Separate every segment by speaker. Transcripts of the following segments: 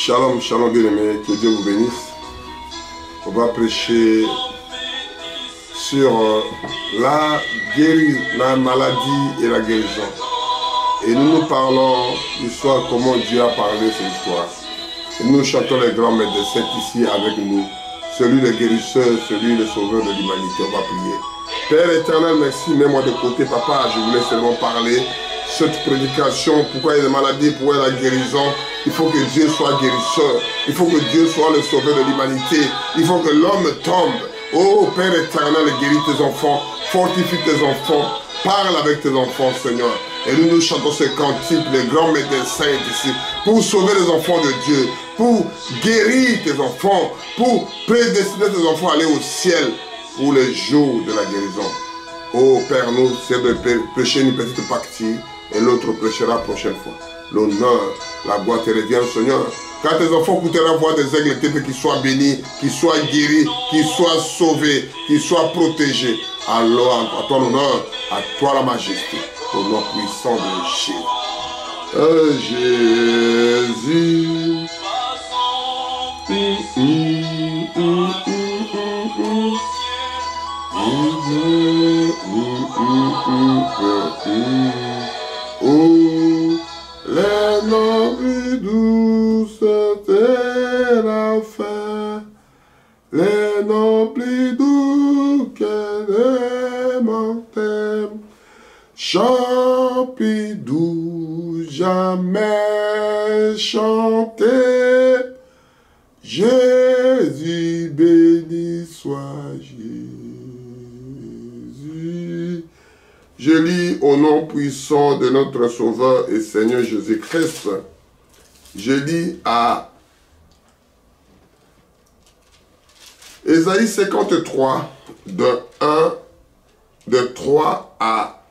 Speaker 1: Shalom, shalom bien-aimés, que Dieu vous bénisse. On va prêcher sur la maladie et la guérison. Et nous parlons d'histoire, comment Dieu a parlé cette histoire. Et nous chantons les grands maîtres de Saint ici avec nous. Celui le guérisseur, celui le sauveur de l'humanité. On va prier. Père éternel, merci, mets-moi de côté, papa. Je voulais seulement parler cette prédication, pourquoi il y a des maladies, pourquoi il y a la guérison. Il faut que Dieu soit guérisseur. Il faut que Dieu soit le sauveur de l'humanité. Il faut que l'homme tombe. Oh Père éternel, guéris tes enfants. Fortifie tes enfants. Parle avec tes enfants, Seigneur. Et nous chantons ces cantiques, les grands maîtres des saints ici, pour sauver les enfants de Dieu, pour guérir tes enfants, pour prédestiner tes enfants à aller au ciel pour les jours de la guérison. Oh Père, nous, c'est de prêcher une petite partie et l'autre prêchera la prochaine fois. L'honneur, la gloire te revient, Seigneur. Quand tes enfants écouteront voir des aigles tes qu'ils soient bénis, qu'ils soient guéris, qu'ils soient sauvés, qu'ils soient protégés. Alors, à ton honneur, à toi la majesté, au nom puissant de Jésus. Jésus. Oh, les nobles douces de la fin, les nobles doux qu'elle m'aime, champidou jamais chanté, Jésus béni soit Jésus. Je lis au nom puissant de notre Sauveur et Seigneur Jésus-Christ. Je lis à Ésaïe 53, de 3 à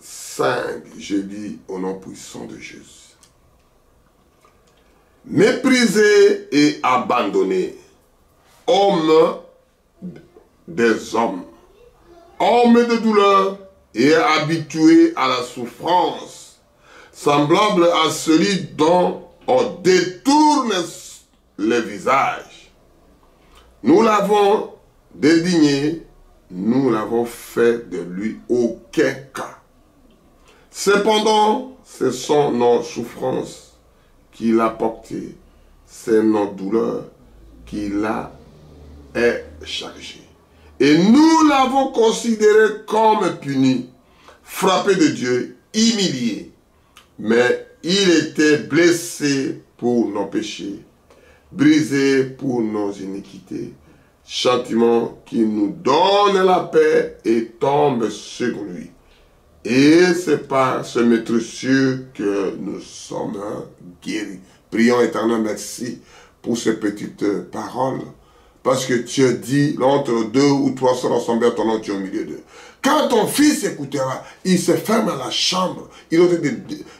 Speaker 1: 5. Je lis au nom puissant de Jésus. Méprisé et abandonné, homme des hommes, homme de douleur, et habitué à la souffrance, semblable à celui dont on détourne le visage. Nous l'avons dédaigné, nous l'avons fait de lui aucun cas. Cependant, ce sont nos souffrances qu'il a portées, c'est nos douleurs qu'il a chargées. Et nous l'avons considéré comme puni, frappé de Dieu, humilié. Mais il était blessé pour nos péchés, brisé pour nos iniquités. Châtiment qui nous donne la paix et tombe sur lui. Et c'est par ce maître sûr que nous sommes guéris. Prions éternel, merci pour ces petites paroles. Parce que tu as dit, entre 2 ou 3 seront rassemblés à ton nom, tu es au milieu d'eux. Quand ton fils écoutera, il se ferme à la chambre. Il aura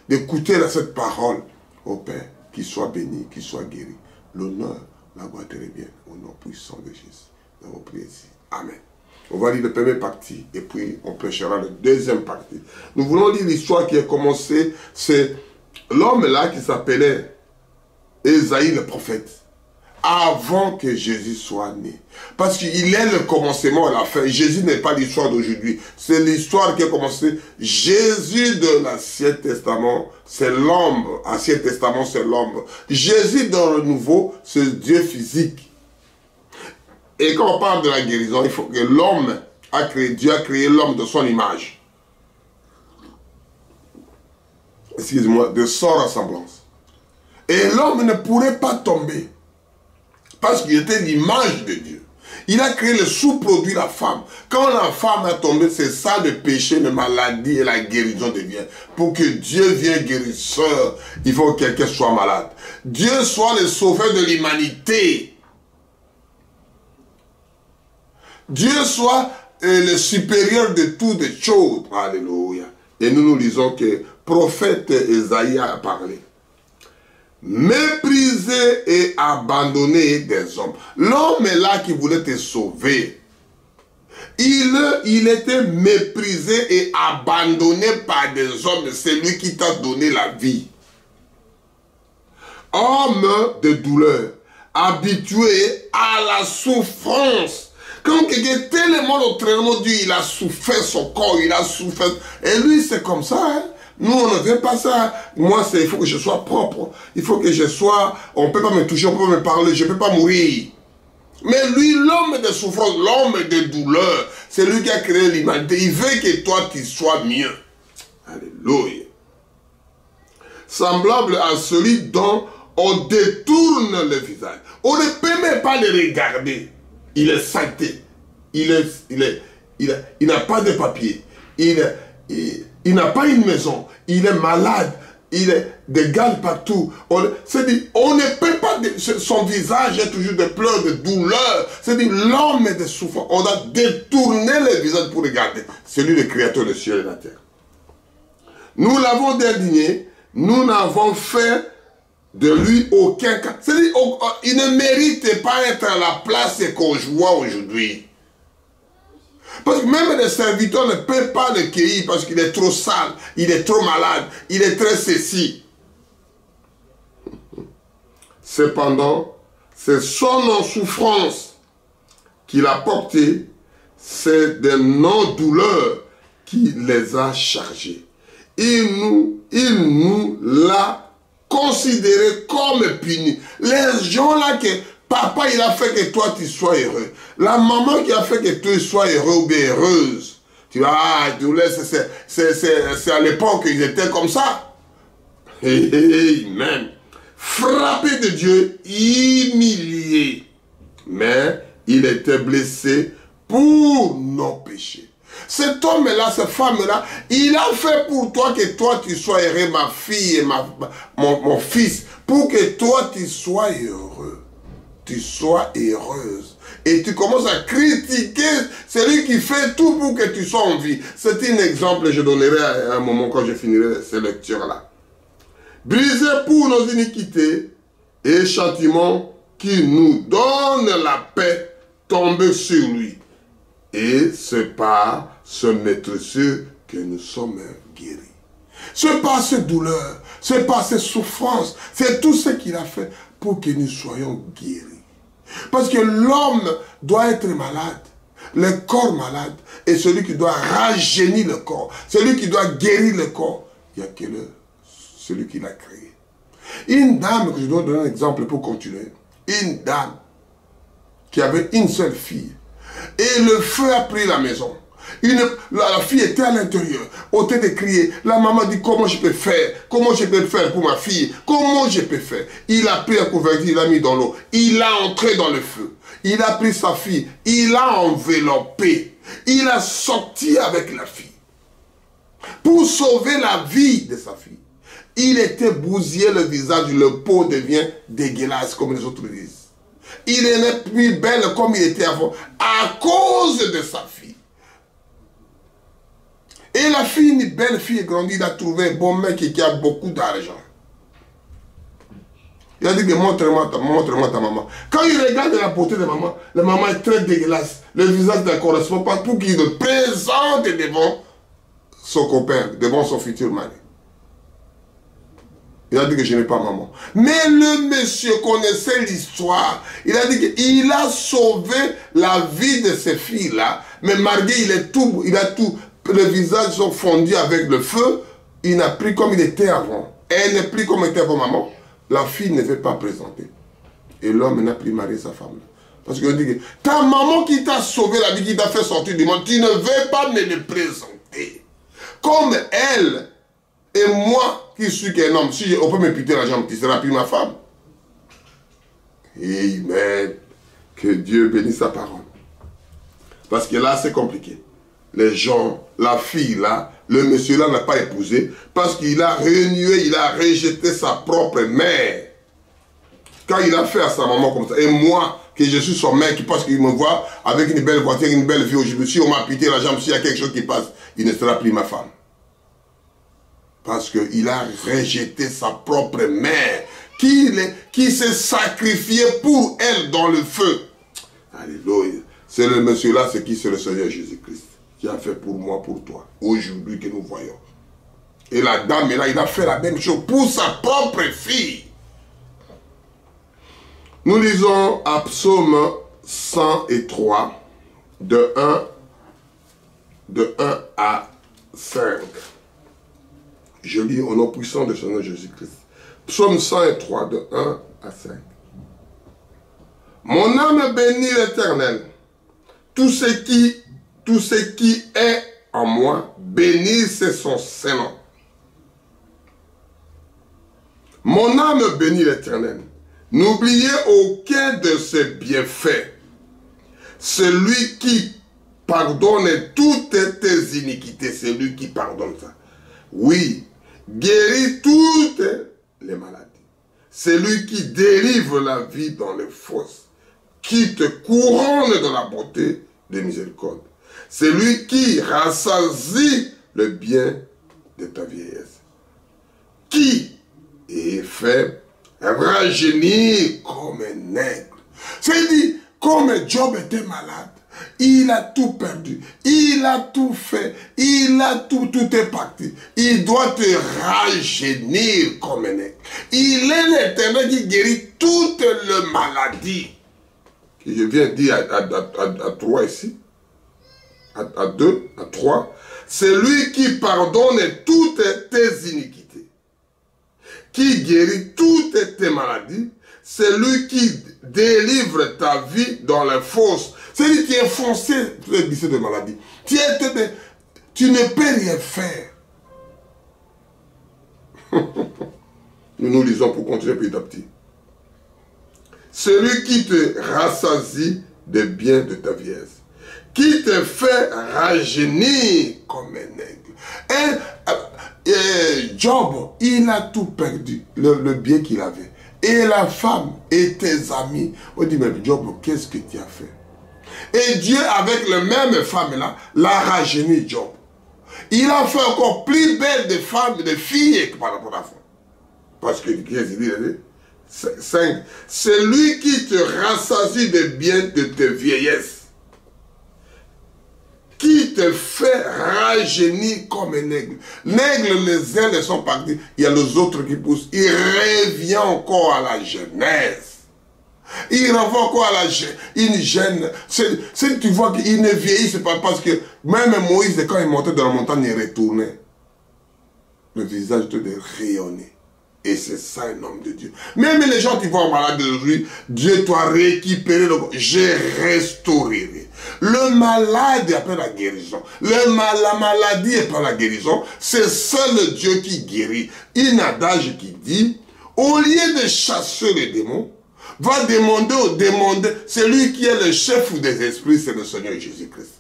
Speaker 1: d'écouter cette parole. Au Père, qu'il soit béni, qu'il soit guéri. L'honneur, la gloire te revient au nom puissant de Jésus. Nous avons prié ici. Amen. On va lire la première partie et puis on prêchera la deuxième partie. Nous voulons lire l'histoire qui a commencé. C'est l'homme là qui s'appelait Ésaïe le prophète. Avant que Jésus soit né. Parce qu'il est le commencement et la fin. Jésus n'est pas l'histoire d'aujourd'hui. C'est l'histoire qui a commencé. Jésus de l'Ancien Testament, c'est l'homme. Ancien Testament, c'est l'homme. Jésus dans le Nouveau, c'est Dieu physique. Et quand on parle de la guérison, il faut que l'homme a créé, Dieu a créé l'homme de son image. Excusez-moi, de son ressemblance. Et l'homme ne pourrait pas tomber. Parce qu'il était l'image de Dieu. Il a créé le sous-produit, la femme. Quand la femme a tombé, c'est ça le péché, la maladie et la guérison devient. Pour que Dieu vienne guérisseur, il faut que quelqu'un soit malade. Dieu soit le sauveur de l'humanité. Dieu soit le supérieur de toutes les choses. Alléluia. Et nous lisons que prophète Esaïe a parlé. Méprisé et abandonné des hommes. L'homme est là qui voulait te sauver. Il était méprisé et abandonné par des hommes. C'est lui qui t'a donné la vie. Homme de douleur, habitué à la souffrance. Quand quelqu'un est tellement au traitement de Dieu, il a souffert son corps, il a souffert. Et lui, c'est comme ça, hein? Nous, on ne fait pas ça. Moi, il faut que je sois propre. Il faut que je sois... On ne peut pas me toucher, on ne peut pas me parler, je ne peux pas mourir. Mais lui, l'homme de souffrance, l'homme de douleur, c'est lui qui a créé l'humanité. Il veut que toi, tu sois mieux. Alléluia. Semblable à celui dont on détourne le visage. On ne peut même pas le regarder. Il est saleté. Il n'a pas de papier. Il n'a pas une maison, il est malade, il est des gales partout. C'est-à-dire, on ne peut pas, son visage est toujours de pleurs, de douleur. C'est-à-dire, l'homme est de souffrance. On a détourné le visage pour regarder. C'est lui le créateur du ciel et de la terre. Nous l'avons dédigné, nous n'avons fait de lui aucun cas. C'est-à-dire, il ne mérite pas être à la place qu'on voit aujourd'hui. Parce que même les serviteurs ne peuvent pas le cueillir parce qu'il est trop sale, il est trop malade, il est très ceci. Cependant, c'est son souffrance qu'il a porté, c'est de nos douleurs qui les a chargés. Il nous l'a considéré comme puni. Les gens là que papa, il a fait que toi, tu sois heureux. La maman qui a fait que tu sois heureux ou bien heureuse. Tu vois, c'est à l'époque qu'ils étaient comme ça. Amen. Frappé de Dieu, humilié. Mais il était blessé pour nos péchés. Cet homme-là, cette femme-là, il a fait pour toi que toi, tu sois heureux, ma fille et mon fils, pour que toi, tu sois heureux. Tu sois heureuse. Et tu commences à critiquer celui qui fait tout pour que tu sois en vie. C'est un exemple que je donnerai à un moment quand je finirai ces lectures-là. Brisé pour nos iniquités et châtiment qui nous donne la paix tombe sur lui. Et c'est par ce maîtresseux que nous sommes guéris. C'est par cette douleur, c'est par cette souffrance, c'est tout ce qu'il a fait pour que nous soyons guéris. Parce que l'homme doit être malade, le corps malade, et celui qui doit rajeunir le corps, celui qui doit guérir le corps, il n'y a que celui qui l'a créé. Une dame, que je dois donner un exemple pour continuer, une dame qui avait une seule fille, et le feu a pris la maison. La fille était à l'intérieur, au train de crier. La maman dit, comment je peux faire? Comment je peux faire pour ma fille? Comment je peux faire? Il a pris un couvercle, il l'a mis dans l'eau. Il a entré dans le feu. Il a pris sa fille, il l'a enveloppée. Il a sorti avec la fille. Pour sauver la vie de sa fille. Il était bousillé le visage, le peau devient dégueulasse comme les autres disent. Il n'est plus belle comme il était avant à cause de sa fille. Et la fille, une belle fille grandie, il a trouvé un bon mec qui a beaucoup d'argent. Il a dit que montre-moi ta maman. Quand il regarde la beauté de maman, la maman est très dégueulasse. Le visage ne correspond pas pour qu'il le présente devant son copain, devant son futur mari. Il a dit que je n'ai pas maman. Mais le monsieur connaissait l'histoire. Il a dit qu'il a sauvé la vie de ces filles-là. Mais malgré, il a tout, le visage sont fondus avec le feu. Il n'a plus comme il était avant. Elle n'est plus comme elle était avant maman. La fille ne veut pas présenter. Et l'homme n'a plus marié sa femme. Parce qu'on dit que ta maman qui t'a sauvé la vie, qui t'a fait sortir du monde, tu ne veux pas me le présenter. Comme elle et moi qui suis qu'un homme, si on peut me piquer la jambe, tu seras plus ma femme. Amen. Que Dieu bénisse sa parole. Parce que là, c'est compliqué. Les gens, la fille là, le monsieur là n'a pas épousé parce qu'il a renié, il a rejeté sa propre mère. Quand il a fait à sa maman comme ça, et moi, que je suis son mère, qui pense qu'il me voit avec une belle voiture, une belle vie aujourd'hui, si on m'a piqué la jambe, s'il y a quelque chose qui passe, il ne sera plus ma femme. Parce qu'il a rejeté sa propre mère, qui s'est sacrifié pour elle dans le feu. Alléluia. C'est le monsieur là, c'est qui? C'est le Seigneur Jésus-Christ, qui a fait pour moi, pour toi, aujourd'hui que nous voyons. Et la dame est là, il a fait la même chose pour sa propre fille. Nous lisons à Psaume 103, de 1 à 5. Je lis au nom puissant de Seigneur Jésus-Christ. Psaume 103, de 1 à 5. Mon âme bénit l'Éternel. Tout ce qui est en moi, bénisse son Saint-Nom. Mon âme bénit l'Éternel. N'oubliez aucun de ses bienfaits. Celui qui pardonne toutes tes iniquités, c'est lui qui pardonne ça. Oui, guérit toutes les maladies. C'est lui qui délivre la vie dans les fosses, qui te couronne de la beauté de miséricorde. C'est lui qui rassasie le bien de ta vieillesse, qui est fait rajeunir comme un aigle. C'est-à-dire, comme Job était malade, il a tout perdu, il a tout fait, il a tout est parti. Il doit te rajeunir comme un aigle. Il est l'Éternel qui guérit toutes les maladies. Que je viens de dire à 3 ici, à 2, à 3. C'est lui qui pardonne toutes tes iniquités, qui guérit toutes tes maladies. C'est lui qui délivre ta vie dans les fosses. C'est lui qui est foncé sur les blessures de maladie. Tu ne peux rien faire. Nous lisons pour continuer petit à petit. Celui qui te rassasie des biens de ta vieillesse, qui te fait rajeunir comme un aigle. Et Job, il a tout perdu, le bien qu'il avait. Et la femme et tes amis ont dit, mais Job, qu'est-ce que tu as fait? Et Dieu, avec la même femme-là, l'a rajeuni Job. Il a fait encore plus belle de femmes, de filles que par rapport à la femme. Parce que, qu'est-ce qu'il dit? 5. C'est lui qui te rassasie des biens de tes vieillesses, qui te fait rajeunir comme un aigle. L'aigle, les ailes sont partis, il y a les autres qui poussent. Il revient encore à la jeunesse. Il revient encore à une jeune. Si tu vois qu'il ne vieillit, c'est pas parce que même Moïse, quand il montait dans la montagne, il retournait. Le visage te rayonnait. Et c'est ça un homme de Dieu. Même les gens qui vont malade aujourd'hui, Dieu doit récupérer le corps. Je restaurerai. Le malade appelle la guérison. La maladie appelle la guérison. C'est seul Dieu qui guérit. Il y a un adage qui dit, au lieu de chasser les démons, va demander au démon, celui qui est le chef des esprits, c'est le Seigneur Jésus-Christ.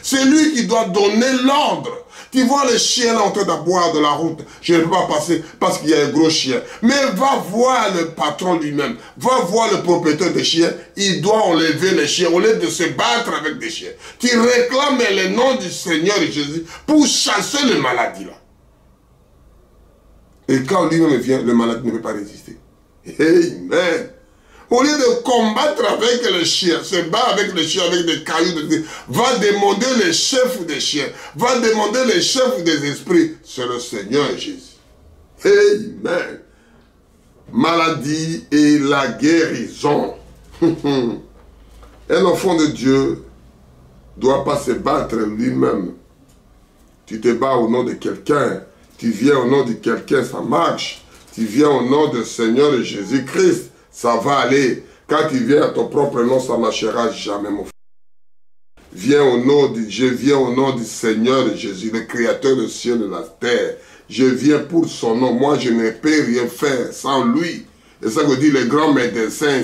Speaker 1: C'est lui qui doit donner l'ordre. Tu vois le chien là en train d'aboyer de la route. Je ne peux pas passer parce qu'il y a un gros chien. Mais va voir le patron lui-même. Va voir le propriétaire des chiens. Il doit enlever les chiens au lieu de se battre avec des chiens. Tu réclames le nom du Seigneur Jésus pour chasser le maladie là. Et quand lui-même vient, le malade ne peut pas résister. Amen. Au lieu de combattre avec le chien, se battre avec le chien, avec des cailloux, va demander le chef des chiens, va demander le chef des esprits, c'est le Seigneur Jésus. Amen. Maladie et la guérison. Un enfant de Dieu ne doit pas se battre lui-même. Tu te bats au nom de quelqu'un, tu viens au nom de quelqu'un, ça marche. Tu viens au nom du Seigneur Jésus-Christ. Ça va aller. Quand tu viens à ton propre nom, ça ne marchera jamais, mon frère. Viens au nom de, je viens au nom du Seigneur Jésus, le Créateur du ciel et de la terre. Je viens pour son nom. Moi, je ne peux rien faire sans lui. Et ça que dit le grand médecin.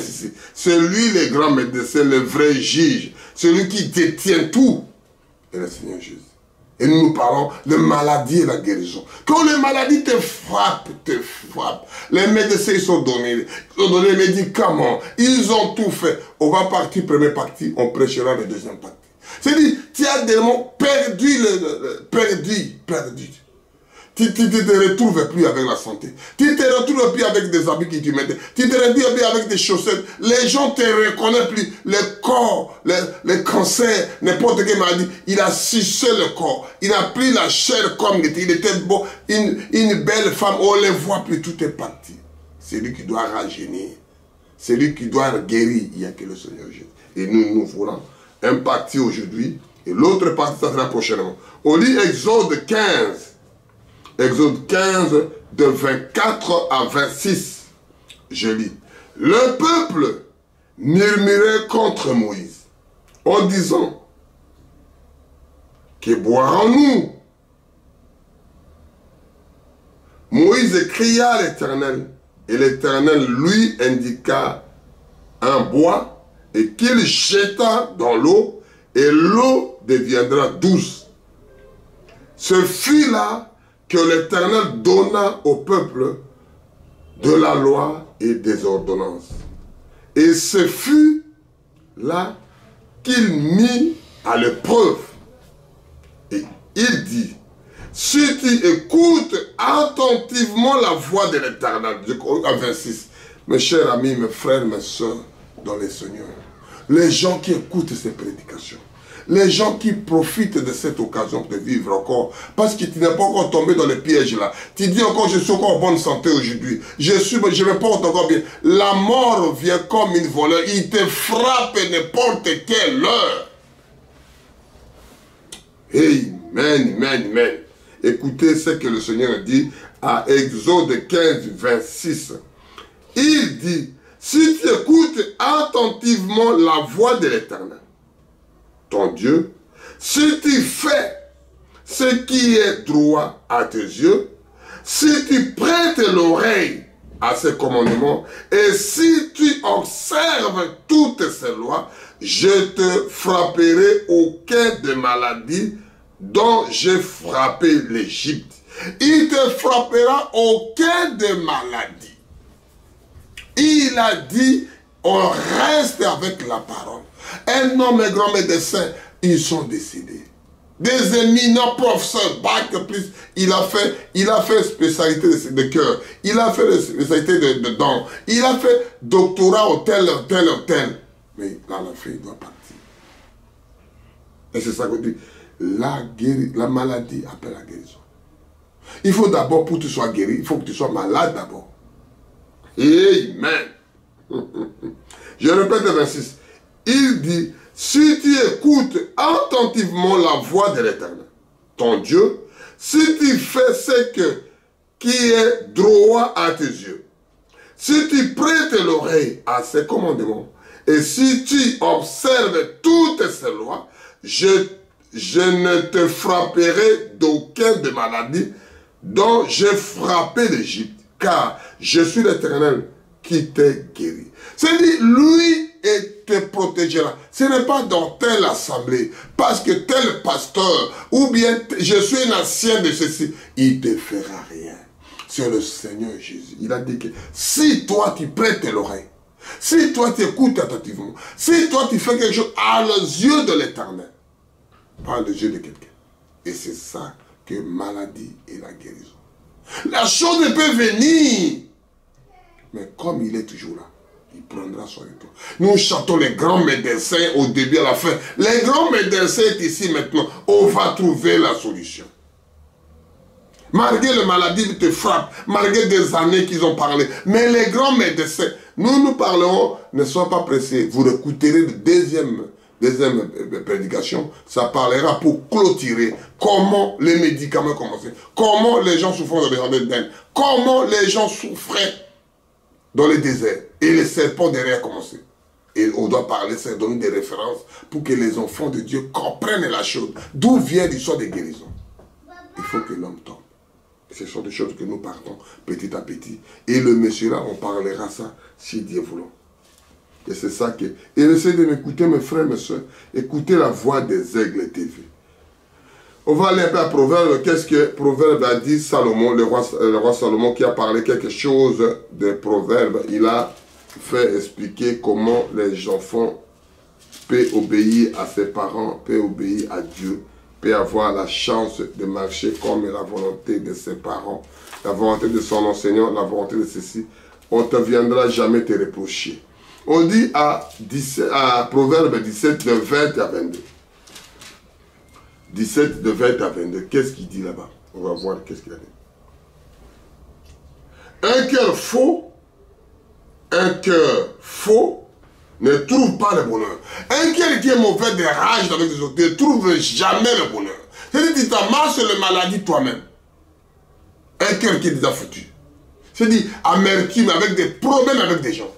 Speaker 1: C'est lui le grand médecin, le vrai juge. Celui qui détient tout. Et le Seigneur Jésus. Et nous parlons de maladie et la guérison. Quand les maladies te frappent, les médecins ils sont donnés les médicaments, ils ont tout fait. On va partir, première partie, on prêchera la deuxième partie. C'est-à-dire, tu as des mots perdu. Tu ne te retrouves plus avec la santé. Tu ne te retrouves plus avec des habits qui te mettent. Tu ne te retrouves plus avec des chaussettes. Les gens ne te reconnaissent plus. Le corps, le cancer, n'importe quelle maladie, il a sucé le corps. Il a pris la chair comme il était. Il était beau. Une belle femme, on ne les voit plus. Tout est parti. C'est lui qui doit rajeunir. C'est lui qui doit guérir. Il n'y a que le Seigneur Jésus. Et nous voulons un parti aujourd'hui. Et l'autre partie, ça sera prochainement. On lit Exode 15. Exode 15, de 24 à 26. Je lis. Le peuple murmurait contre Moïse, en disant, que boirons-nous? Moïse cria à l'Éternel, et l'Éternel lui indiqua un bois, et qu'il jeta dans l'eau, et l'eau deviendra douce. Ce fut là que l'Éternel donna au peuple de la loi et des ordonnances. Et ce fut là qu'il mit à l'épreuve. Et il dit, si tu écoutes attentivement la voix de l'Éternel, à 26, mes chers amis, mes frères, mes soeurs, dans les Seigneurs, les gens qui écoutent ces prédications, les gens qui profitent de cette occasion de vivre encore, parce que tu n'es pas encore tombé dans le piège là. Tu dis encore, je suis encore en bonne santé aujourd'hui. Je me porte encore bien. La mort vient comme une voleur. Il te frappe n'importe quelle heure. Amen, amen, amen. Écoutez ce que le Seigneur dit à Exode 15, 26. Il dit, si tu écoutes attentivement la voix de l'Éternel, ton Dieu, si tu fais ce qui est droit à tes yeux, si tu prêtes l'oreille à ses commandements, et si tu observes toutes ces lois, je te frapperai aucun de maladies dont j'ai frappé l'Égypte. Il te frappera aucun de maladies. Il a dit, on reste avec la parole. Un homme et grand médecin, ils sont décédés. Des éminents professeurs, bac plus, il a fait spécialité de cœur, il a fait spécialité de dents, il a fait doctorat au tel. Mais à la fin, il doit partir. Et c'est ça qu'on dit, la maladie appelle la guérison. Il faut d'abord, pour que tu sois guéri, il faut que tu sois malade d'abord. Amen. Je répète le 26. Il dit, si tu écoutes attentivement la voix de l'Éternel, ton Dieu, si tu fais ce qui est droit à tes yeux, si tu prêtes l'oreille à ses commandements, et si tu observes toutes ces lois, je ne te frapperai d'aucun de maladie dont j'ai frappé l'Égypte, car je suis l'Éternel qui t'ai guéri. C'est-à-dire, lui te protégera. Ce n'est pas dans telle assemblée, parce que tel pasteur, ou bien je suis un ancien de ceci, il ne te fera rien. C'est le Seigneur Jésus. Il a dit que si toi tu prêtes l'oreille, si toi tu écoutes attentivement, si toi tu fais quelque chose à les yeux de l'Éternel, pas les yeux de quelqu'un. Et c'est ça que maladie et la guérison. La chose ne peut venir, mais comme il est toujours là, il prendra soin de toi. Nous chantons les grands médecins au début à la fin. Les grands médecins sont ici maintenant. On va trouver la solution. Malgré les maladies qui te frappent, malgré des années qu'ils ont parlé, mais les grands médecins, nous parlerons, ne sois pas pressés. Vous écouterez le deuxième prédication, ça parlera pour clôturer comment les médicaments commençaient, comment les gens souffrent dans les jardins d'Éden, comment les gens souffraient dans les déserts et les serpents derrière commençaient. Et on doit parler, c'est donner des références pour que les enfants de Dieu comprennent la chose. D'où vient l'histoire des guérisons. Il faut que l'homme tombe. Ce sont des choses que nous partons petit à petit. Et le monsieur là, on parlera ça si Dieu voulant. Et c'est ça que... Et essayez de m'écouter, mes frères, mes soeurs. Écoutez la voix des aigles TV. On va aller un peu à Proverbe. Qu'est-ce que Proverbe a dit Salomon, le roi Salomon qui a parlé quelque chose de Proverbe. Il a fait expliquer comment les enfants peuvent obéir à ses parents, peuvent obéir à Dieu, peuvent avoir la chance de marcher comme la volonté de ses parents, la volonté de son enseignant, la volonté de ceci. On ne te viendra jamais te reprocher. On dit à Proverbe 17, de 20 à 22. 17, de 20 à 22. Qu'est-ce qu'il dit là-bas? On va voir qu'est-ce qu'il a dit. Un cœur faux ne trouve pas le bonheur. Un cœur qui est mauvais de rage avec les autres ne trouve jamais le bonheur. C'est-à-dire que tu t'amasses sur la maladie toi-même. Un cœur qui est déjà foutu. C'est-à-dire amertume avec des problèmes avec des gens.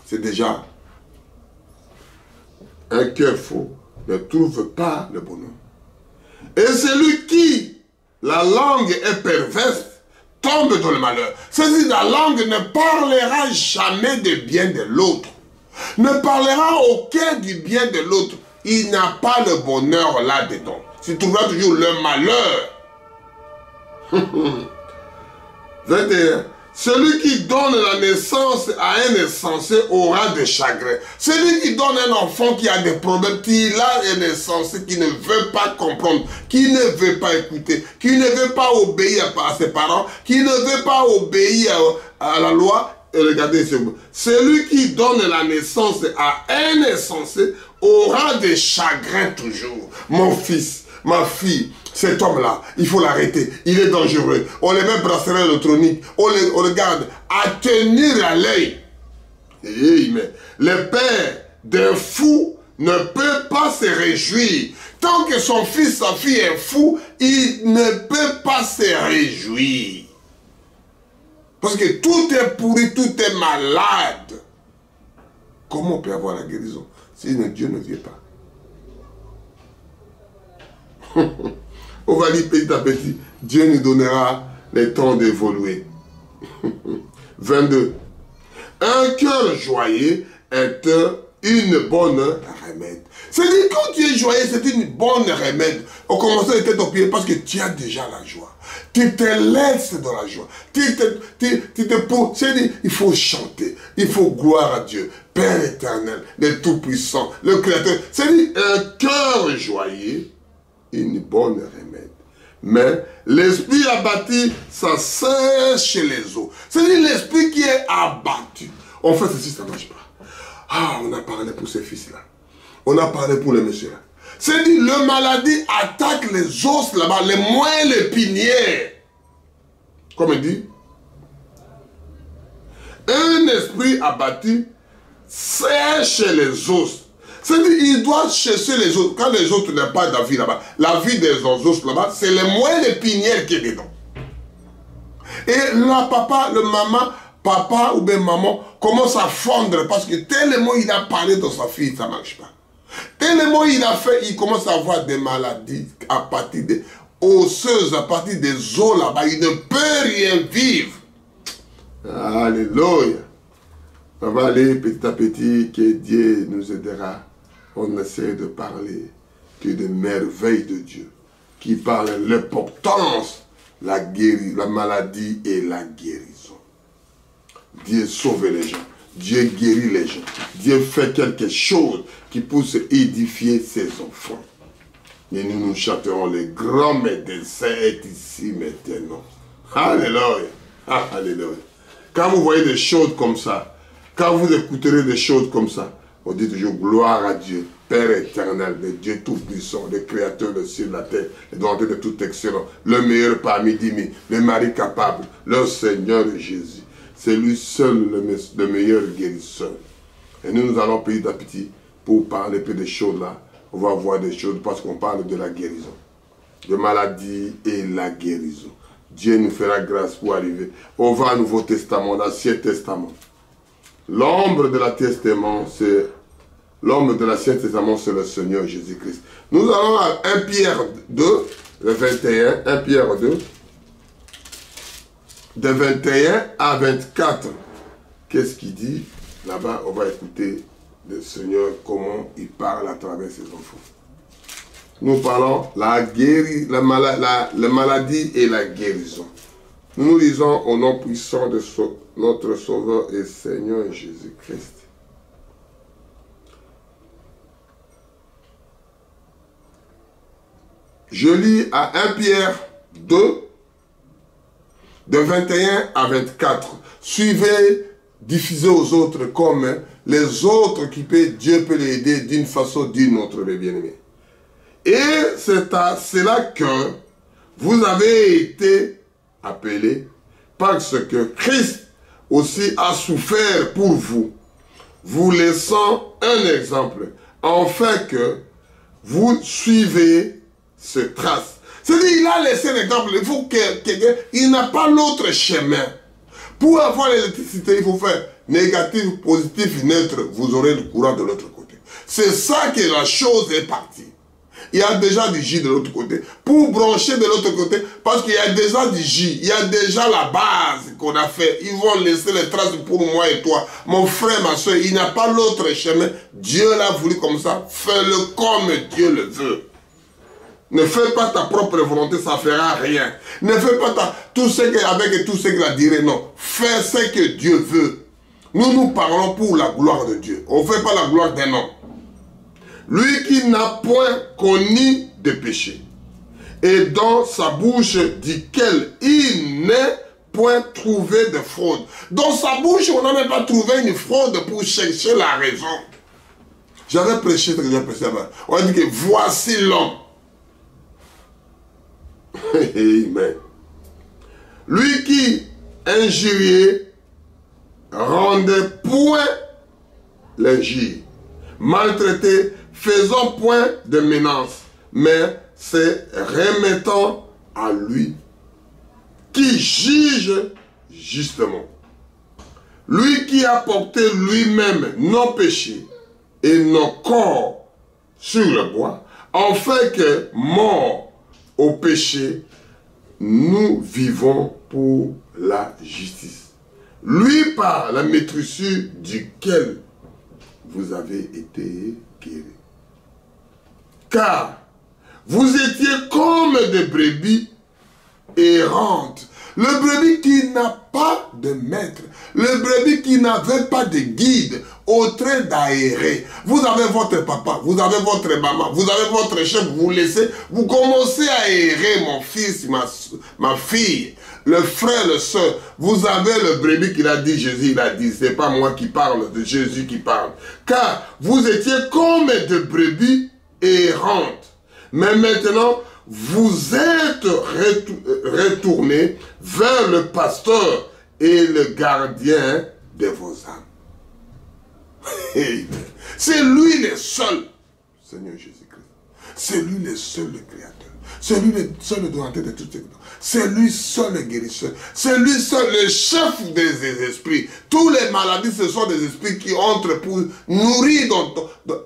Speaker 1: C'est déjà un cœur faux ne trouve pas le bonheur. Et celui qui, la langue est perverse, tombe dans le malheur. C'est-à-dire la langue ne parlera jamais de bien de l'autre. Ne parlera aucun du bien de l'autre. Il n'a pas le bonheur là-dedans. Tu trouveras toujours le malheur. 21. Celui qui donne la naissance à un insensé aura des chagrins. Celui qui donne un enfant qui a des problèmes, qui a un insensé, qui ne veut pas comprendre, qui ne veut pas écouter, qui ne veut pas obéir à ses parents, qui ne veut pas obéir à la loi. Et regardez, celui qui donne la naissance à un insensé aura des chagrins toujours. Mon fils, ma fille, cet homme-là, il faut l'arrêter. Il est dangereux. On les met bracelet électronique. On le garde à tenir à l'œil. Mais le père d'un fou ne peut pas se réjouir. Tant que son fils, sa fille est fou, il ne peut pas se réjouir. Parce que tout est pourri, tout est malade. Comment on peut avoir la guérison si Dieu ne vient pas? On va lire petit à petit. Dieu nous donnera le temps d'évoluer. 22. Un cœur joyeux est une bonne remède. C'est-à-dire quand tu es joyeux, c'est une bonne remède. On commence à tête aux pieds parce que tu as déjà la joie. Tu te laisses dans la joie. Tu te poses. C'est-à-dire, il faut chanter. Il faut gloire à Dieu. Père éternel, le Tout-Puissant, le Créateur. C'est-à-dire, un cœur joyeux, une bonne remède. Mais l'esprit abattu, ça sèche les eaux. C'est-à-dire l'esprit qui est abattu. On fait ceci, ça ne marche pas. Ah, on a parlé pour ces fils-là. On a parlé pour les messieurs-là. C'est-à-dire la maladie attaque les os là-bas, les moelles épinières. Comme il dit, un esprit abattu sèche les os. C'est-à-dire il doit chercher les autres. Quand les autres n'ont pas de vie là-bas, la vie des os là-bas, c'est les moelles épinières qui est dedans. Et là, papa, le maman, papa ou bien maman commence à fondre parce que tellement il a parlé de sa fille, ça ne marche pas. Tellement il a fait, il commence à avoir des maladies à partir des osseuses, à partir des os là-bas. Il ne peut rien vivre. Alléluia. On va aller petit à petit, que Dieu nous aidera. On essaie de parler que des merveilles de Dieu, qui parlent de l'importance, la maladie et la guérison. Dieu sauve les gens. Dieu guérit les gens. Dieu fait quelque chose qui puisse édifier ses enfants. Et nous chanterons les grands médecins est ici maintenant. Alléluia. Alléluia. Quand vous voyez des choses comme ça, quand vous écouterez des choses comme ça, on dit toujours gloire à Dieu, Père éternel, le Dieu tout-puissant, le créateur du ciel et de la terre, le donateur de tout excellent, le meilleur parmi 10 000, le mari capable, le Seigneur Jésus. C'est lui seul le meilleur guérisseur. Et nous allons petit à petit pour parler peu de choses là. On va voir des choses parce qu'on parle de la guérison. De maladie et la guérison. Dieu nous fera grâce pour arriver. On va au Nouveau Testament, l'Ancien Testament. L'ombre de la Testament, c'est L'homme de l'Ancien Testament, c'est le Seigneur Jésus-Christ. Nous allons à 1 Pierre 2, le 21, 1 Pierre 2, de 21 à 24. Qu'est-ce qu'il dit? Là-bas, on va écouter le Seigneur, comment il parle à travers ses enfants. Nous parlons la maladie et la guérison. Nous lisons au nom puissant de notre Sauveur et Seigneur Jésus-Christ. Je lis à 1 Pierre 2, de 21 à 24. Suivez, diffusez aux autres comme les autres Dieu peut les aider d'une façon ou d'une autre, mes bien-aimés. Et c'est à cela que vous avez été appelés, parce que Christ aussi a souffert pour vous, vous laissant un exemple, afin que vous suivez ce trace. C'est-à-dire, il a laissé l'exemple, il faut que quelqu'un, il n'a pas l'autre chemin. Pour avoir l'électricité, il faut faire négatif, positif, neutre, vous aurez le courant de l'autre côté. C'est ça que la chose est partie. Il y a déjà du J de l'autre côté. Pour brancher de l'autre côté, parce qu'il y a déjà du J, il y a déjà la base qu'on a fait. Ils vont laisser les traces pour moi et toi. Mon frère, ma soeur, il n'a pas l'autre chemin. Dieu l'a voulu comme ça. Fais-le comme Dieu le veut. Ne fais pas ta propre volonté, ça ne fera rien. Ne fais pas tout ce qu'il a dit, non. Fais ce que Dieu veut. Nous parlons pour la gloire de Dieu. On ne fait pas la gloire d'un homme. Lui qui n'a point connu de péché, et dans sa bouche duquel il n'est point trouvé de fraude. Dans sa bouche, on n'a même pas trouvé une fraude pour chercher la raison. J'avais prêché ce que j'ai prêché avant. On a dit que voici l'homme. Amen. Lui qui injuriait, rendait point l'injure, maltraité, faisant point de menace, mais se remettant à lui, qui juge justement. Lui qui a porté lui-même nos péchés et nos corps sur le bois, afin que, mort au péché, nous vivons pour la justice. Lui par la maîtrise duquel vous avez été guéris. Car vous étiez comme des brebis errantes. Le brebis qui n'a pas de maître. Le brebis qui n'avait pas de guide au train d'aérer. Vous avez votre papa, vous avez votre maman, vous avez votre chef, vous laissez, vous commencez à aérer mon fils, ma fille, le frère, le soeur. Vous avez le brebis qu'il a dit, Jésus il a dit, c'est pas moi qui parle, de Jésus qui parle. Car vous étiez comme des brebis errantes. Mais maintenant, vous êtes retournés vers le pasteur et le gardien de vos âmes. C'est lui le seul, Seigneur Jésus-Christ. C'est lui le seul le créateur. C'est lui le seul le donateur de toutes ces choses. C'est lui seul le guérisseur. C'est lui seul le chef des esprits. Tous les maladies, ce sont des esprits qui entrent pour nourrir,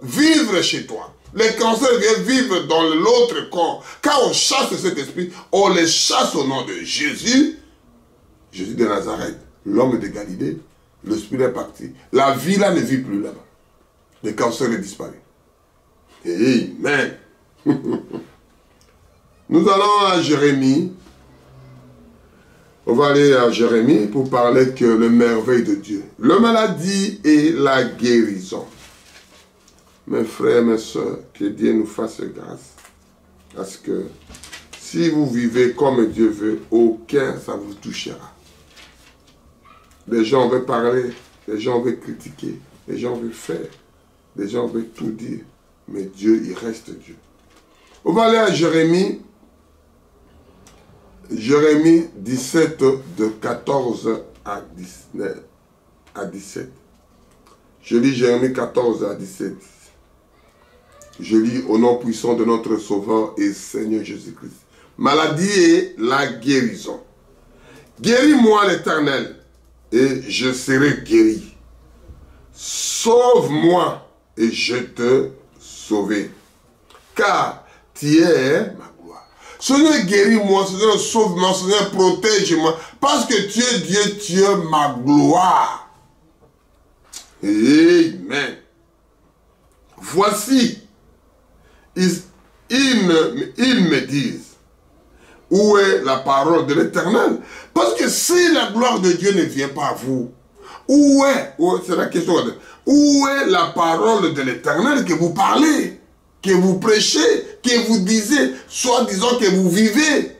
Speaker 1: vivre chez toi. Les cancers viennent vivre dans l'autre corps. Quand on chasse cet esprit, on les chasse au nom de Jésus. Jésus de Nazareth, l'homme de Galilée. Le spirit est parti. La vie là ne vit plus là-bas. Le cancer est disparu. Amen. Nous allons à Jérémie. On va aller à Jérémie pour parler que le merveille de Dieu. La maladie et la guérison. Mes frères, mes soeurs, que Dieu nous fasse grâce. Parce que si vous vivez comme Dieu veut, aucun ça vous touchera. Les gens veulent parler, les gens veulent critiquer, les gens veulent faire, les gens veulent tout dire. Mais Dieu, il reste Dieu. On va aller à Jérémie. Jérémie 17, de 14 à 17. Je lis Jérémie 14 à 17. Je lis au nom puissant de notre Sauveur et Seigneur Jésus-Christ. Maladie et la guérison. Guéris-moi l'Éternel et je serai guéri. Sauve-moi et je te sauverai. Car tu es ma gloire. Seigneur, guéris-moi, Seigneur, sauve-moi, Seigneur, protège-moi. Parce que tu es Dieu, tu es ma gloire. Amen. Voici, ils me disent, où est la parole de l'Éternel? Parce que si la gloire de Dieu ne vient pas à vous, où est, c'est la question, où est la parole de l'Éternel que vous parlez, que vous prêchez, que vous disiez, soit disant que vous vivez?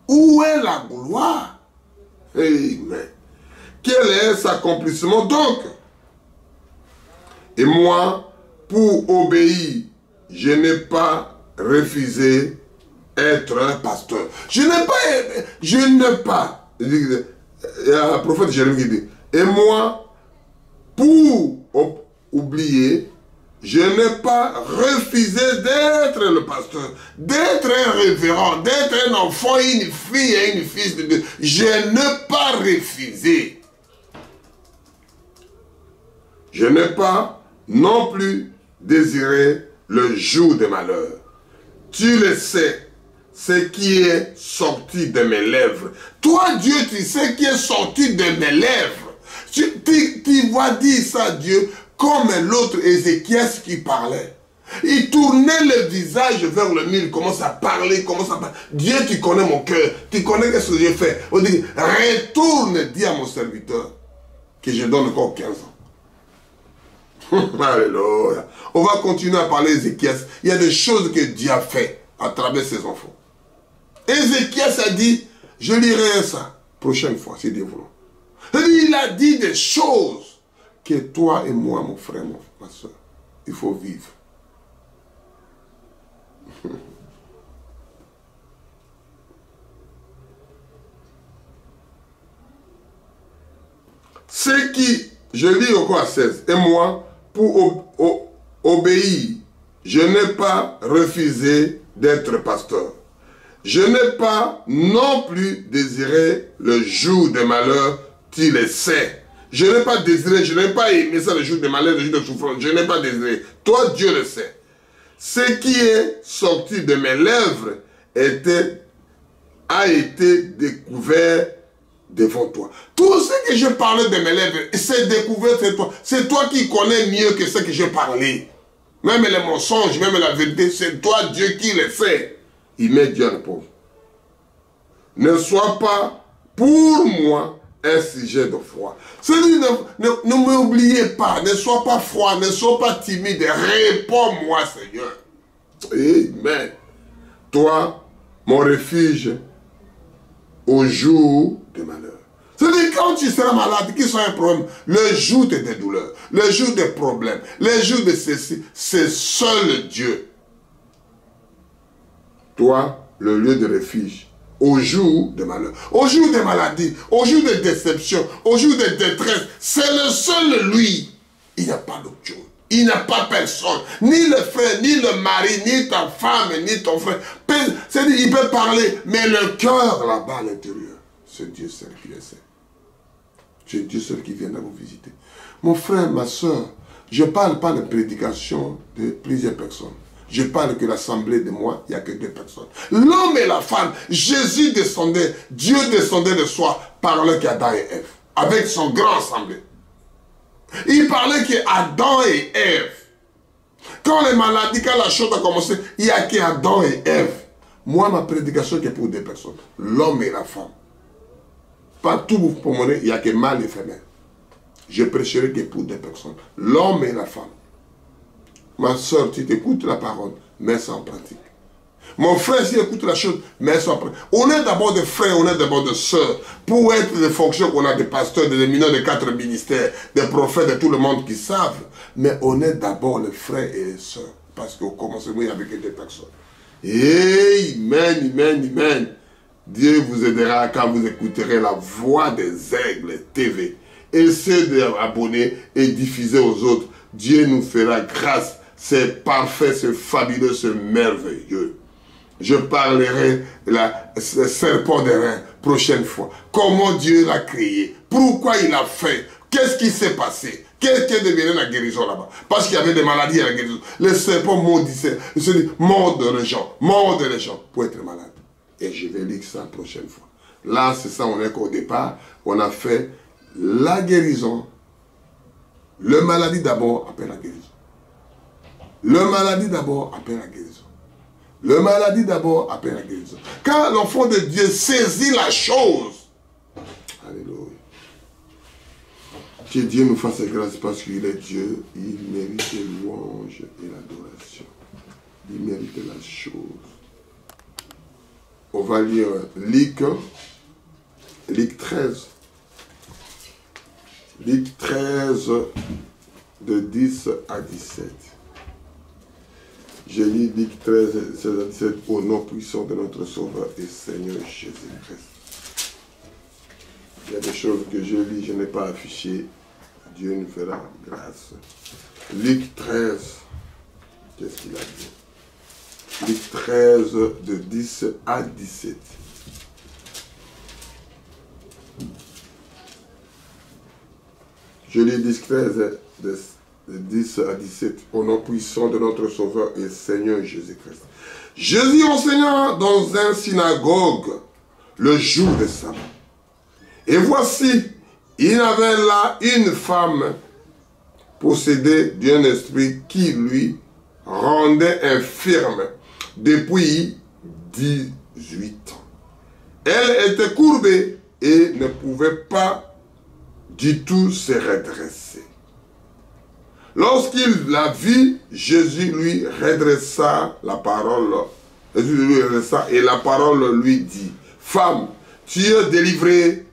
Speaker 1: Où est la gloire? Amen. Quel est cet accomplissement donc? Et moi, pour obéir, je n'ai pas refusé être un pasteur. Je n'ai pas, il y a un prophète Jérémie qui dit, et moi, pour oublier, je n'ai pas refusé d'être le pasteur, d'être un révérend, d'être un enfant, une fille et une fils de Dieu. Je n'ai pas refusé. Je n'ai pas non plus désiré le jour de malheur. Tu le sais, ce qui est sorti de mes lèvres. Toi, Dieu, tu sais ce qui est sorti de mes lèvres. Tu vas dire ça à Dieu comme l'autre Ézéchiel qui parlait. Il tournait le visage vers le mur, il commence à parler, Dieu, tu connais mon cœur, tu connais ce que j'ai fait. On dit, retourne, dis à mon serviteur que je donne encore 15 ans. Alléluia. On va continuer à parler d'Ézéchiel. Il y a des choses que Dieu a fait à travers ses enfants. Ézéchiel a dit, je lirai ça prochaine fois, si Dieu veut. Il a dit des choses que toi et moi, mon frère, ma soeur, il faut vivre. Ce qui, je lis encore à 16, et moi, pour obéir, je n'ai pas refusé d'être pasteur. Je n'ai pas non plus désiré le jour de malheur, tu le sais. Je n'ai pas désiré, je n'ai pas aimé ça le jour de malheur, le jour de souffrance. Je n'ai pas désiré. Toi, Dieu le sait. Ce qui est sorti de mes lèvres a été découvert devant toi. Tout ce que je parlais de mes lèvres, c'est découvert de toi. C'est toi qui connais mieux que ce que j'ai parlé. Même les mensonges, même la vérité, c'est toi, Dieu, qui le sait. Il met Dieu en pauvre. Ne sois pas pour moi un sujet de froid. Ne m'oubliez pas, ne sois pas froid, ne sois pas timide. Réponds-moi, Seigneur. Amen. Toi, mon refuge au jour de malheur. C'est-à-dire, quand tu seras malade, qu'il soit un problème, le jour de tes douleurs, le jour des problèmes, le jour de ceci, c'est seul Dieu. Toi, le lieu de refuge, au jour de malheur, au jour de maladie, au jour de déception, au jour de détresse, c'est le seul lui. Il n'y a pas d'autre chose. Il n'y a pas personne, ni le frère, ni le mari, ni ta femme, ni ton frère. C'est-à-dire, il peut parler, mais le cœur là-bas à l'intérieur, c'est Dieu seul qui le sait. C'est Dieu seul qui vient vous visiter. Mon frère, ma soeur, je ne parle pas de prédication de plusieurs personnes. Je parle que l'assemblée de moi, il n'y a que 2 personnes. L'homme et la femme, Jésus descendait, Dieu descendait de soi par le qu'Adam et Ève, avec son grand assemblée. Il parlait qu'Adam et Ève. Quand les maladies, quand la chose a commencé, il n'y a qu'Adam et Ève. Moi, ma prédication est pour 2 personnes, l'homme et la femme. Partout où vous promenez, il n'y a que mâle et femelle. Je prêcherai que pour 2 personnes, l'homme et la femme. Ma soeur, tu t'écoutes la parole, mets ça en pratique. Mon frère, s'il écoute la chose, mets ça en pratique. On est d'abord des frères, on est d'abord des sœurs. Pour être des fonctions qu'on a, des pasteurs, des éminents de 4 ministères, des prophètes, de tout le monde qui savent. Mais on est d'abord les frères et les sœurs. Parce qu'au commencement, il n'y avait que 2 personnes. Amen, amen, amen. Dieu vous aidera quand vous écouterez la voix des aigles TV. Essayez d'abonner et diffuser aux autres. Dieu nous fera grâce. C'est parfait, c'est fabuleux, c'est merveilleux. Je parlerai le serpent des reins prochaine fois. Comment Dieu l'a créé. Pourquoi il a fait. Qu'est-ce qui s'est passé. Qu'est-ce qui est devenu la guérison là-bas? Parce qu'il y avait des maladies à la guérison. Les serpents maudissaient. Ils se disent, mordent les gens pour être malade. Et je vais lire ça la prochaine fois. Là, c'est ça, on est qu'au départ, on a fait la guérison. Le maladie d'abord après la guérison. Le maladie d'abord après la guérison. Le maladie d'abord après la guérison. Quand l'enfant de Dieu saisit la chose, alléluia. Que Dieu nous fasse grâce parce qu'il est Dieu, il mérite louange et l'adoration. Il mérite la chose. On va lire Luc 13. Luc 13, de 10 à 17. Je lis Luc 13, 16 à 17, au nom puissant de notre Sauveur et Seigneur Jésus-Christ. Il y a des choses que je lis, je n'ai pas affichées. Dieu nous fera grâce. Luc 13, qu'est-ce qu'il a dit? Luc 13, de 10 à 17. Je lis Luc 13, de 10 à 17, au nom puissant de notre Sauveur et Seigneur Jésus-Christ. Jésus enseignant dans un synagogue le jour de sabbat. Et voici, il avait là une femme possédée d'un esprit qui lui rendait infirme depuis 18 ans. Elle était courbée et ne pouvait pas du tout se redresser. Lorsqu'il la vit, Jésus lui redressa la parole. Jésus lui redressa et la parole lui dit, femme, tu es délivrée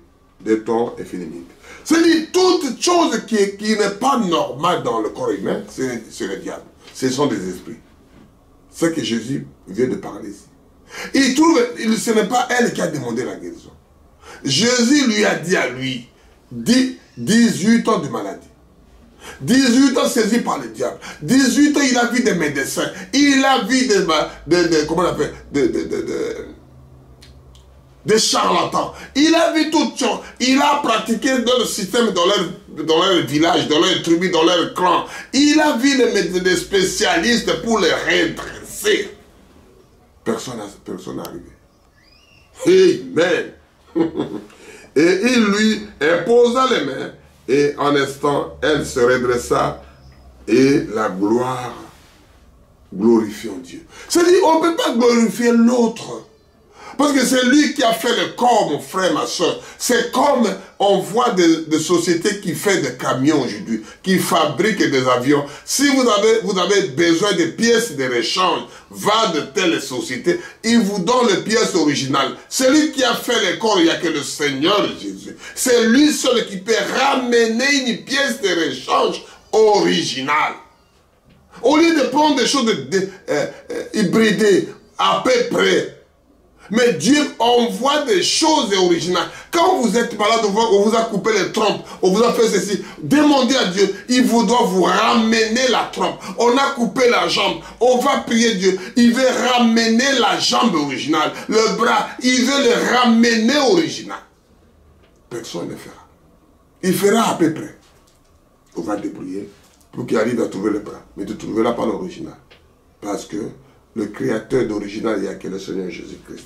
Speaker 1: de ton infirmité. C'est-à-dire, toute chose qui n'est pas normale dans le corps humain, c'est le diable. Ce sont des esprits. C'est ce que Jésus vient de parler ici. Il trouve, ce n'est pas elle qui a demandé la guérison. Jésus lui a dit à lui, 18 ans de maladie. 18 ans saisi par le diable. 18 ans, il a vu des médecins. Il a vu comment on appelle, des charlatans. Il a vu toutes choses. Il a pratiqué dans le système, dans leur village, dans leur tribu, dans leur clan. Il a vu des spécialistes pour les redresser. Personne n'est arrivé. Amen. Et il lui imposa les mains. Et en instant, elle se redressa et la gloire glorifiant Dieu. C'est-à-dire, on ne peut pas glorifier l'autre. Parce que c'est lui qui a fait le corps, mon frère, ma soeur. C'est comme on voit des sociétés qui font des camions aujourd'hui, qui fabriquent des avions. Si vous avez besoin de pièces de rechange, va de telle société, il vous donne les pièces originales. Celui qui a fait le corps, il n'y a que le Seigneur Jésus. C'est lui seul qui peut ramener une pièce de rechange originale. Au lieu de prendre des choses hybridées, à peu près. Mais Dieu envoie des choses originales. Quand vous êtes malade, on vous a coupé les trompes, on vous a fait ceci, demandez à Dieu, il vous doit vous ramener la trompe. On a coupé la jambe, on va prier Dieu, il veut ramener la jambe originale. Le bras, il veut le ramener original. Personne ne fera. Il fera à peu près. On va débrouiller pour qu'il arrive à trouver le bras. Mais tu ne trouveras pas l'original. Parce que le créateur d'original, il n'y a que le Seigneur Jésus-Christ.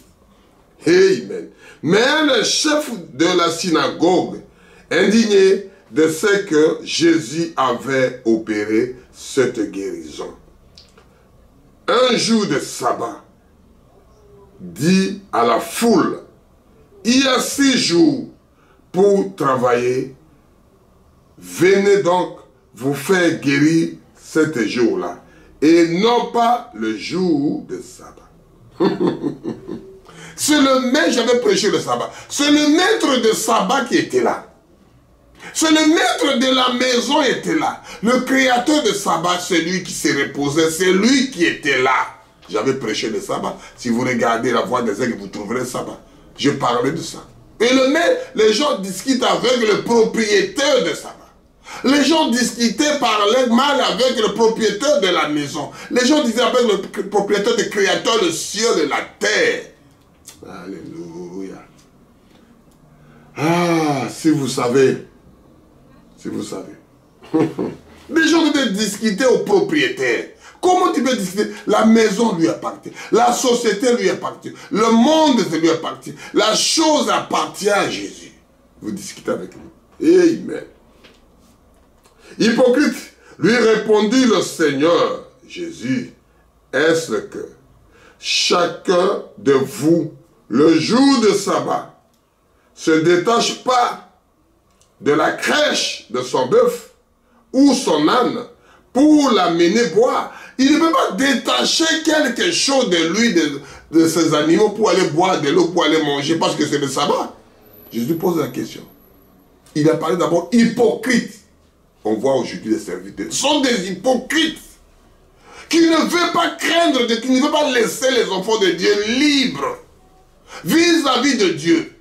Speaker 1: Amen. Mais le chef de la synagogue, indigné de ce que Jésus avait opéré cette guérison, un jour de sabbat, dit à la foule, il y a 6 jours pour travailler, venez donc vous faire guérir cet jour-là, et non pas le jour de sabbat. C'est le maître, j'avais prêché le sabbat. C'est le maître de sabbat qui était là. C'est le maître de la maison qui était là. Le créateur de sabbat, c'est lui qui s'est reposé, c'est lui qui était là. J'avais prêché le sabbat. Si vous regardez la voix des aigles, vous trouverez le sabbat. Je parlais de ça. Et le maître, les gens discutent avec le propriétaire de sabbat. Les gens discutaient, parlaient mal avec le propriétaire de la maison. Les gens disaient avec le propriétaire, le créateur, le ciel et la terre. Alléluia. Ah, si vous savez, Les gens devaient discuter au propriétaire. Comment tu peux discuter? La maison lui appartient. La société lui appartient. Le monde lui appartient. La chose appartient à Jésus. Vous discutez avec lui. Amen. Hypocrite, lui répondit le Seigneur Jésus, est-ce que chacun de vous, le jour de sabbat, se détache pas de la crèche de son bœuf ou son âne pour l'amener boire? Il ne peut pas détacher quelque chose de lui, de ses animaux, pour aller boire de l'eau, pour aller manger, parce que c'est le sabbat. Jésus pose la question. Il a parlé d'abord hypocrite. On voit aujourd'hui les serviteurs. Ce sont des hypocrites qui ne veulent pas craindre, qui ne veulent pas laisser les enfants de Dieu libres vis-à-vis de Dieu.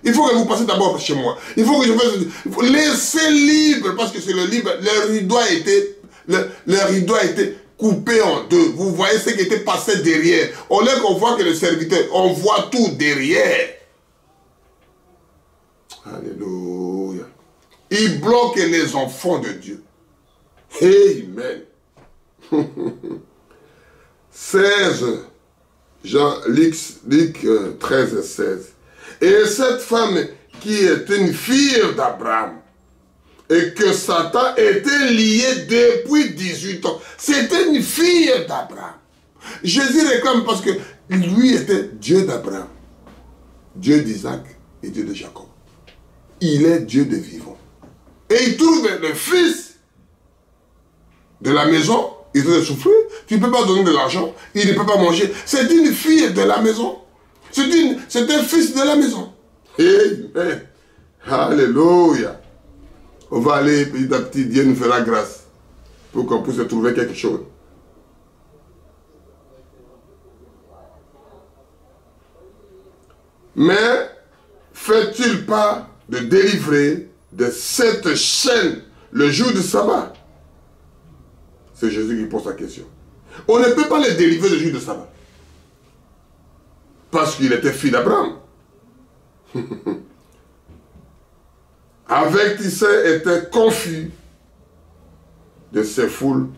Speaker 1: Il faut que vous passiez d'abord chez moi. Il faut que je fasse... Laissez libre, parce que c'est le libre. Le rideau a été coupé en deux. Vous voyez ce qui était passé derrière. Au lieu qu'on voit que le serviteur, on voit tout derrière. Alléluia. Il bloque les enfants de Dieu. Amen. 16, Luc 13 et 16. Et cette femme qui est une fille d'Abraham, et que Satan était lié depuis 18 ans. C'était une fille d'Abraham. Jésus réclame parce que lui était Dieu d'Abraham, Dieu d'Isaac et Dieu de Jacob. Il est Dieu de vivants. Et il trouve le fils de la maison, il doit souffrir. Tu ne peux pas donner de l'argent, il ne peut pas manger. C'est une fille de la maison. C'est un fils de la maison. Amen. Alléluia. On va aller petit à petit, Dieu nous fera grâce pour qu'on puisse trouver quelque chose. Mais fait-il pas de délivrer de cette chaîne le jour du sabbat? C'est Jésus qui pose la question. On ne peut pas les délivrer le jour du sabbat. Parce qu'il était fils d'Abraham. Avertissait, était confus de ces foules,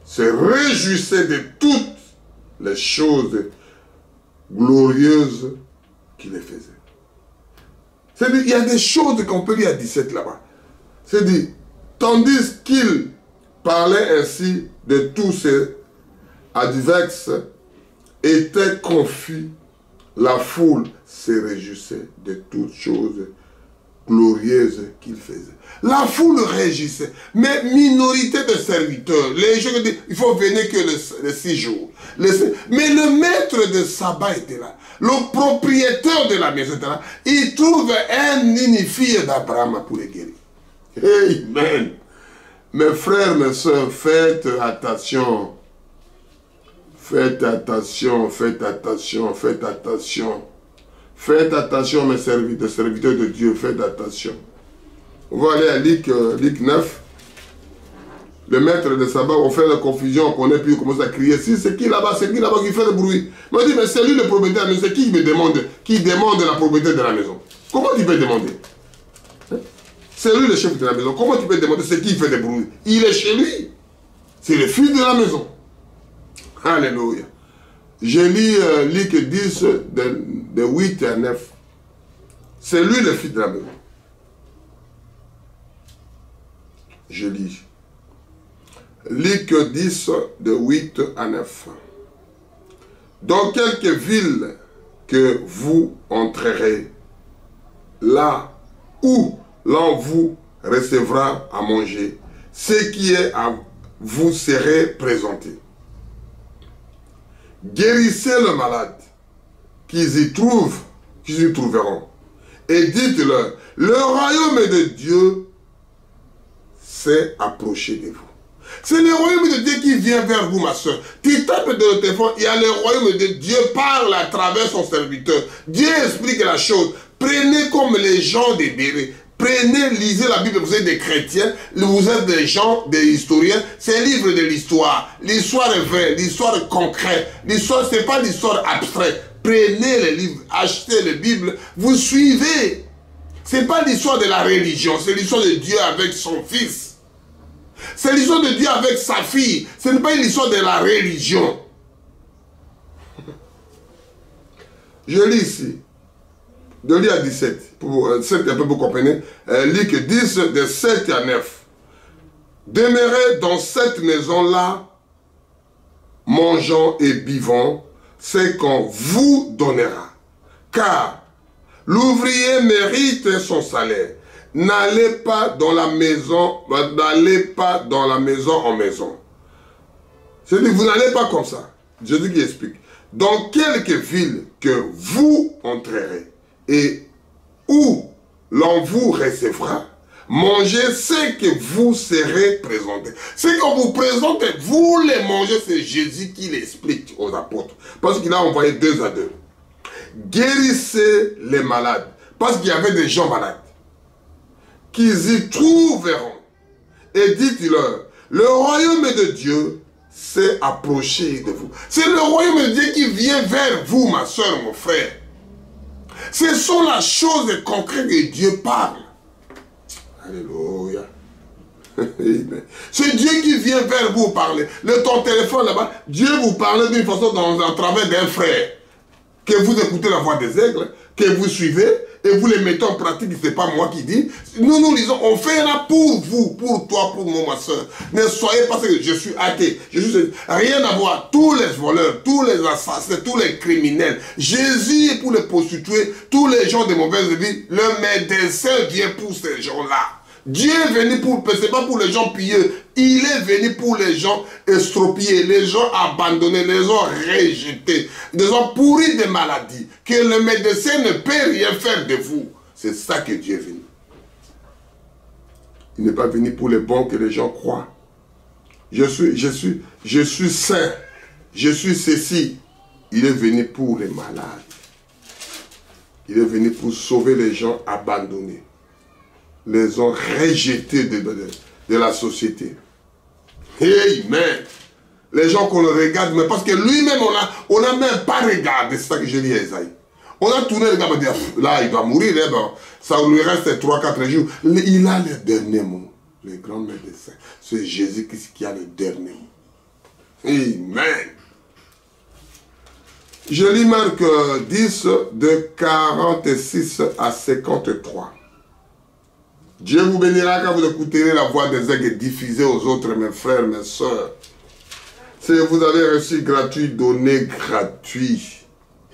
Speaker 1: se réjouissait de toutes les choses glorieuses qu'il les faisait. C'est-à-dire, il y a des choses qu'on peut lire à 17 là-bas. C'est-à-dire, tandis qu'il parlait ainsi de tous ces adverses, était confus, la foule se réjouissait de toutes choses glorieuse qu'il faisait. La foule réagissait, mais minorité de serviteurs. Les gens disent, il faut venir que les 6 jours. Mais le maître de sabbat était là. Le propriétaire de la maison était là. Il trouve une fille d'Abraham pour les guérir. Amen. Mes frères, mes soeurs, faites attention. Faites attention, faites attention, faites attention. Faites attention, mes serviteurs de Dieu, faites attention. On va aller à Luc 9. Le maître de sabbat, on fait la confusion, on connaît plus, on commence à crier. Si c'est qui là-bas, c'est qui là-bas qui fait le bruit? Il me dit, mais c'est lui le propriétaire, mais c'est qui me demande, qui demande la propriété de la maison? Comment tu peux demander? C'est lui le chef de la maison. Comment tu peux demander c'est qui fait le bruit? Il est chez lui. C'est le fils de la maison. Alléluia. Je lis Luc 10, de 8 à 9. C'est lui le fils de la maison. Je lis. Luc 10, de 8 à 9. Dans quelque ville que vous entrerez, là où l'on vous recevra à manger, ce qui est à vous serait présenté. Guérissez le malade, qu'ils y trouveront, et dites-leur, le royaume de Dieu s'est approché de vous. C'est le royaume de Dieu qui vient vers vous, ma soeur. Tu tapes dans le téléphone, il y a le royaume de Dieu, parle à travers son serviteur. Dieu explique la chose. Prenez comme les gens des bérets. Prenez, lisez la Bible, vous êtes des chrétiens, vous êtes des gens, des historiens, c'est un livre de l'histoire. L'histoire est vraie, l'histoire est concrète. L'histoire, ce n'est pas l'histoire abstraite. Prenez les livres, achetez les Bibles, vous suivez. Ce n'est pas l'histoire de la religion, c'est l'histoire de Dieu avec son Fils. C'est l'histoire de Dieu avec sa fille. Ce n'est pas une histoire de la religion. Je lis ici. De lis à 17. Pour 7 un peu pour comprendre. Lis que 10 de 7 à 9. Demeurez dans cette maison-là, mangeant et buvant, c'est qu'on vous donnera. Car l'ouvrier mérite son salaire. N'allez pas dans la maison, n'allez pas dans la maison en maison. C'est-à-dire, vous n'allez pas comme ça. Jésus qui explique. Dans quelque ville que vous entrerez et où l'on vous recevra, mangez ce que vous serez présenté. Ce qu'on vous présente, vous les mangez, c'est Jésus qui l'explique aux apôtres. Parce qu'il a envoyé 2 à 2. Guérissez les malades. Parce qu'il y avait des gens malades. Qu'ils y trouveront. Et dites-leur, le royaume de Dieu s'est approché de vous. C'est le royaume de Dieu qui vient vers vous, ma soeur, mon frère. Ce sont les choses concrètes que Dieu parle. Alléluia. C'est Dieu qui vient vers vous parler. Ton téléphone là-bas, Dieu vous parle d'une façon à travers d'un frère. Que vous écoutez la voix des aigles, que vous suivez, et vous les mettez en pratique, ce n'est pas moi qui dis. Nous disons, on fait là pour vous, pour toi, pour moi, ma soeur. Ne soyez pas que je suis athée. Rien à voir. Tous les voleurs, tous les assassins, tous les criminels. Jésus est pour les prostituées, tous les gens de mauvaise vie. Le médecin vient pour ces gens-là. Dieu est venu pour, ce n'est pas pour les gens pieux, il est venu pour les gens estropiés, les gens abandonnés, les gens rejetés, les gens pourris de maladies, que le médecin ne peut rien faire de vous. C'est ça que Dieu est venu. Il n'est pas venu pour les bons que les gens croient. Je suis saint, je suis ceci. Il est venu pour les malades. Il est venu pour sauver les gens abandonnés. Les ont rejetés de la société. Amen. Les gens qu'on regarde, mais parce que lui-même, on n'a même pas regardé. C'est ça que je dis à Esaïe. On a tourné le gars et dit, là, il va mourir. Hein, ben, ça lui reste 3-4 jours. Il a le dernier mot. Le grand médecin. C'est Jésus qui a le dernier mot. Amen. Je lis Marc 10, de 46 à 53. Dieu vous bénira quand vous écouterez la voix des aigles diffusée aux autres, mes frères, mes soeurs. Si vous avez reçu gratuit, donnez gratuit.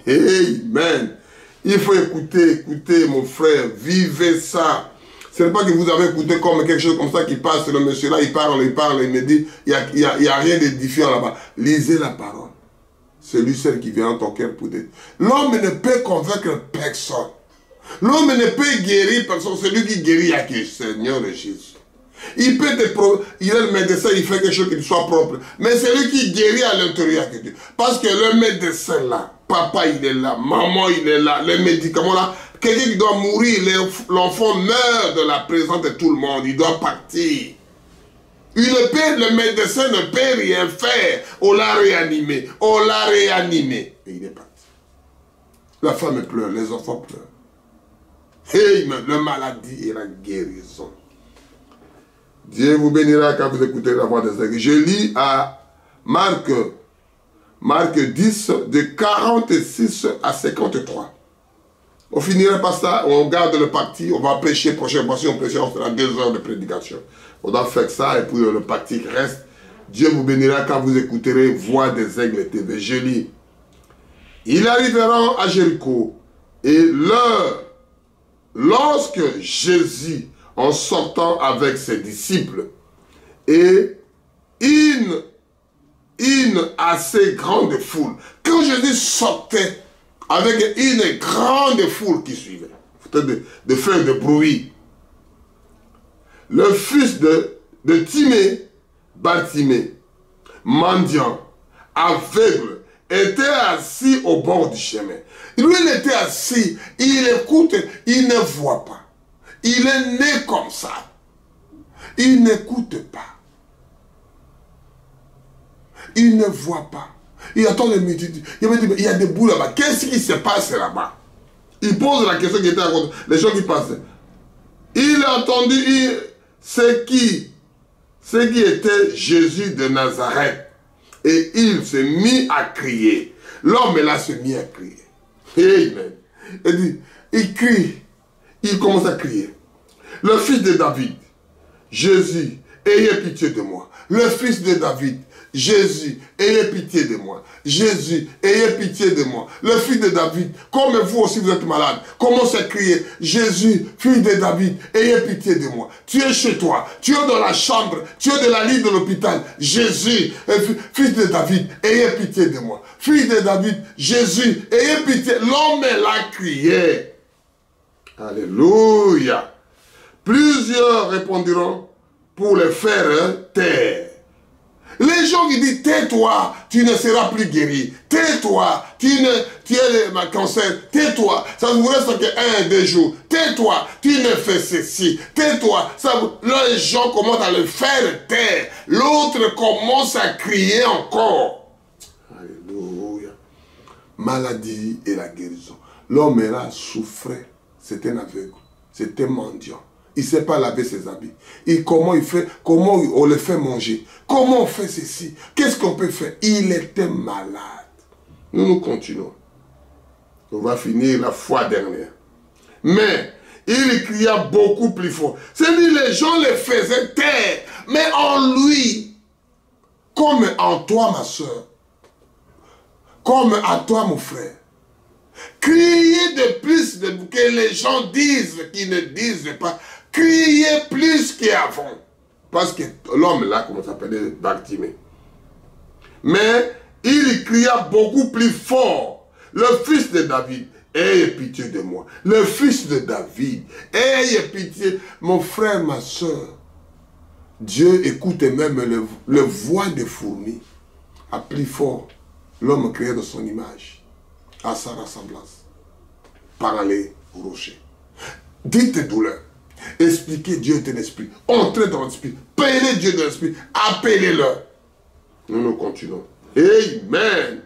Speaker 1: Amen. Il faut écouter, mon frère, vivez ça. Ce n'est pas que vous avez écouté comme quelque chose comme ça qui passe, le monsieur là, il parle, il me dit, il n'y a rien d'édifiant là-bas. Lisez la parole. C'est lui seul qui vient en ton cœur pour dire. L'homme ne peut convaincre personne. L'homme ne peut guérir personne, c'est lui qui guérit avec le Seigneur Jésus. Il peut il est le médecin, il fait quelque chose qui soit propre. Mais c'est lui qui guérit à l'intérieur de Dieu. Parce que le médecin là, papa il est là, maman il est là, les médicaments là, quelqu'un qui doit mourir, l'enfant meurt de la présence de tout le monde, il doit partir. Le médecin ne peut rien faire. On l'a réanimé, Et il est parti. La femme pleure, les enfants pleurent. Hey, la maladie et la guérison. Dieu vous bénira quand vous écoutez la voix des aigles. Je lis à Marc 10, de 46 à 53. On finira par ça, on garde le parti, on va prêcher, prochaine fois, si on prêche, on fera 2 heures de prédication. On doit faire ça, et puis le parti reste. Dieu vous bénira quand vous écouterez Voix des aigles TV. Je lis. Ils arriveront à Jéricho, et lorsque Jésus, en sortant avec ses disciples, et une assez grande foule, quand Jésus sortait avec une grande foule qui suivait, de faire de bruit, le fils de Timée, Bartimée, mendiant, aveugle, était assis au bord du chemin. Lui, il était assis, il écoute, il ne voit pas. Il est né comme ça. Il n'écoute pas. Il ne voit pas. Il attend le midi. Il y a des bouts là-bas. Qu'est-ce qui se passe là-bas? Il pose la question qui était à côté. Les gens qui passaient. Il a entendu ce qui ce qui était Jésus de Nazareth. Et il se mit à crier. L'homme là se mit à crier. Amen. Il crie. Il commence à crier. Le fils de David, Jésus, ayez pitié de moi. Le fils de David, Jésus, ayez pitié de moi. Jésus, ayez pitié de moi. Le fils de David, comme vous aussi vous êtes malade, commence à crier. Jésus, fils de David, ayez pitié de moi. Tu es chez toi, tu es dans la chambre, tu es de la lit de l'hôpital. Jésus, fils de David, ayez pitié de moi. Fils de David, Jésus, ayez pitié. L'homme l'a crié. Alléluia. Plusieurs répondront pour le faire taire. Les gens qui disent, tais-toi, tu ne seras plus guéri. Tais-toi, tu es le cancer. Tais-toi, ça ne vous reste que 1 à 2 jours. Tais-toi, tu ne fais ceci. Tais-toi, les gens commencent à le faire taire. L'autre commence à crier encore. Alléluia. Maladie et la guérison. L'homme là souffrait. C'était un aveugle. C'était mendiant. Il ne sait pas laver ses habits. Et comment il fait, comment on le fait manger. Comment on fait ceci. Qu'est-ce qu'on peut faire? Il était malade. Nous continuons. On va finir la fois dernière. Mais il cria beaucoup plus fort. C'est-à-dire les gens le faisaient taire. Mais en lui, comme en toi ma soeur, comme à toi mon frère, criez de plus que les gens disent qu'ils ne disent pas. Criez plus qu'avant. Parce que l'homme là, comment s'appelait Bartimée. Mais il cria beaucoup plus fort. Le fils de David, ayez pitié de moi. Le fils de David, ayez pitié. Mon frère, ma soeur, Dieu écoute même le voix des fourmis. À plus fort, l'homme créé de son image, à sa ressemblance. Parlez au rocher. Dites tes douleurs. Expliquez Dieu est un esprit. Entrez dans l'esprit. Appelez Dieu dans l'esprit. Appelez-le. Nous continuons. Amen.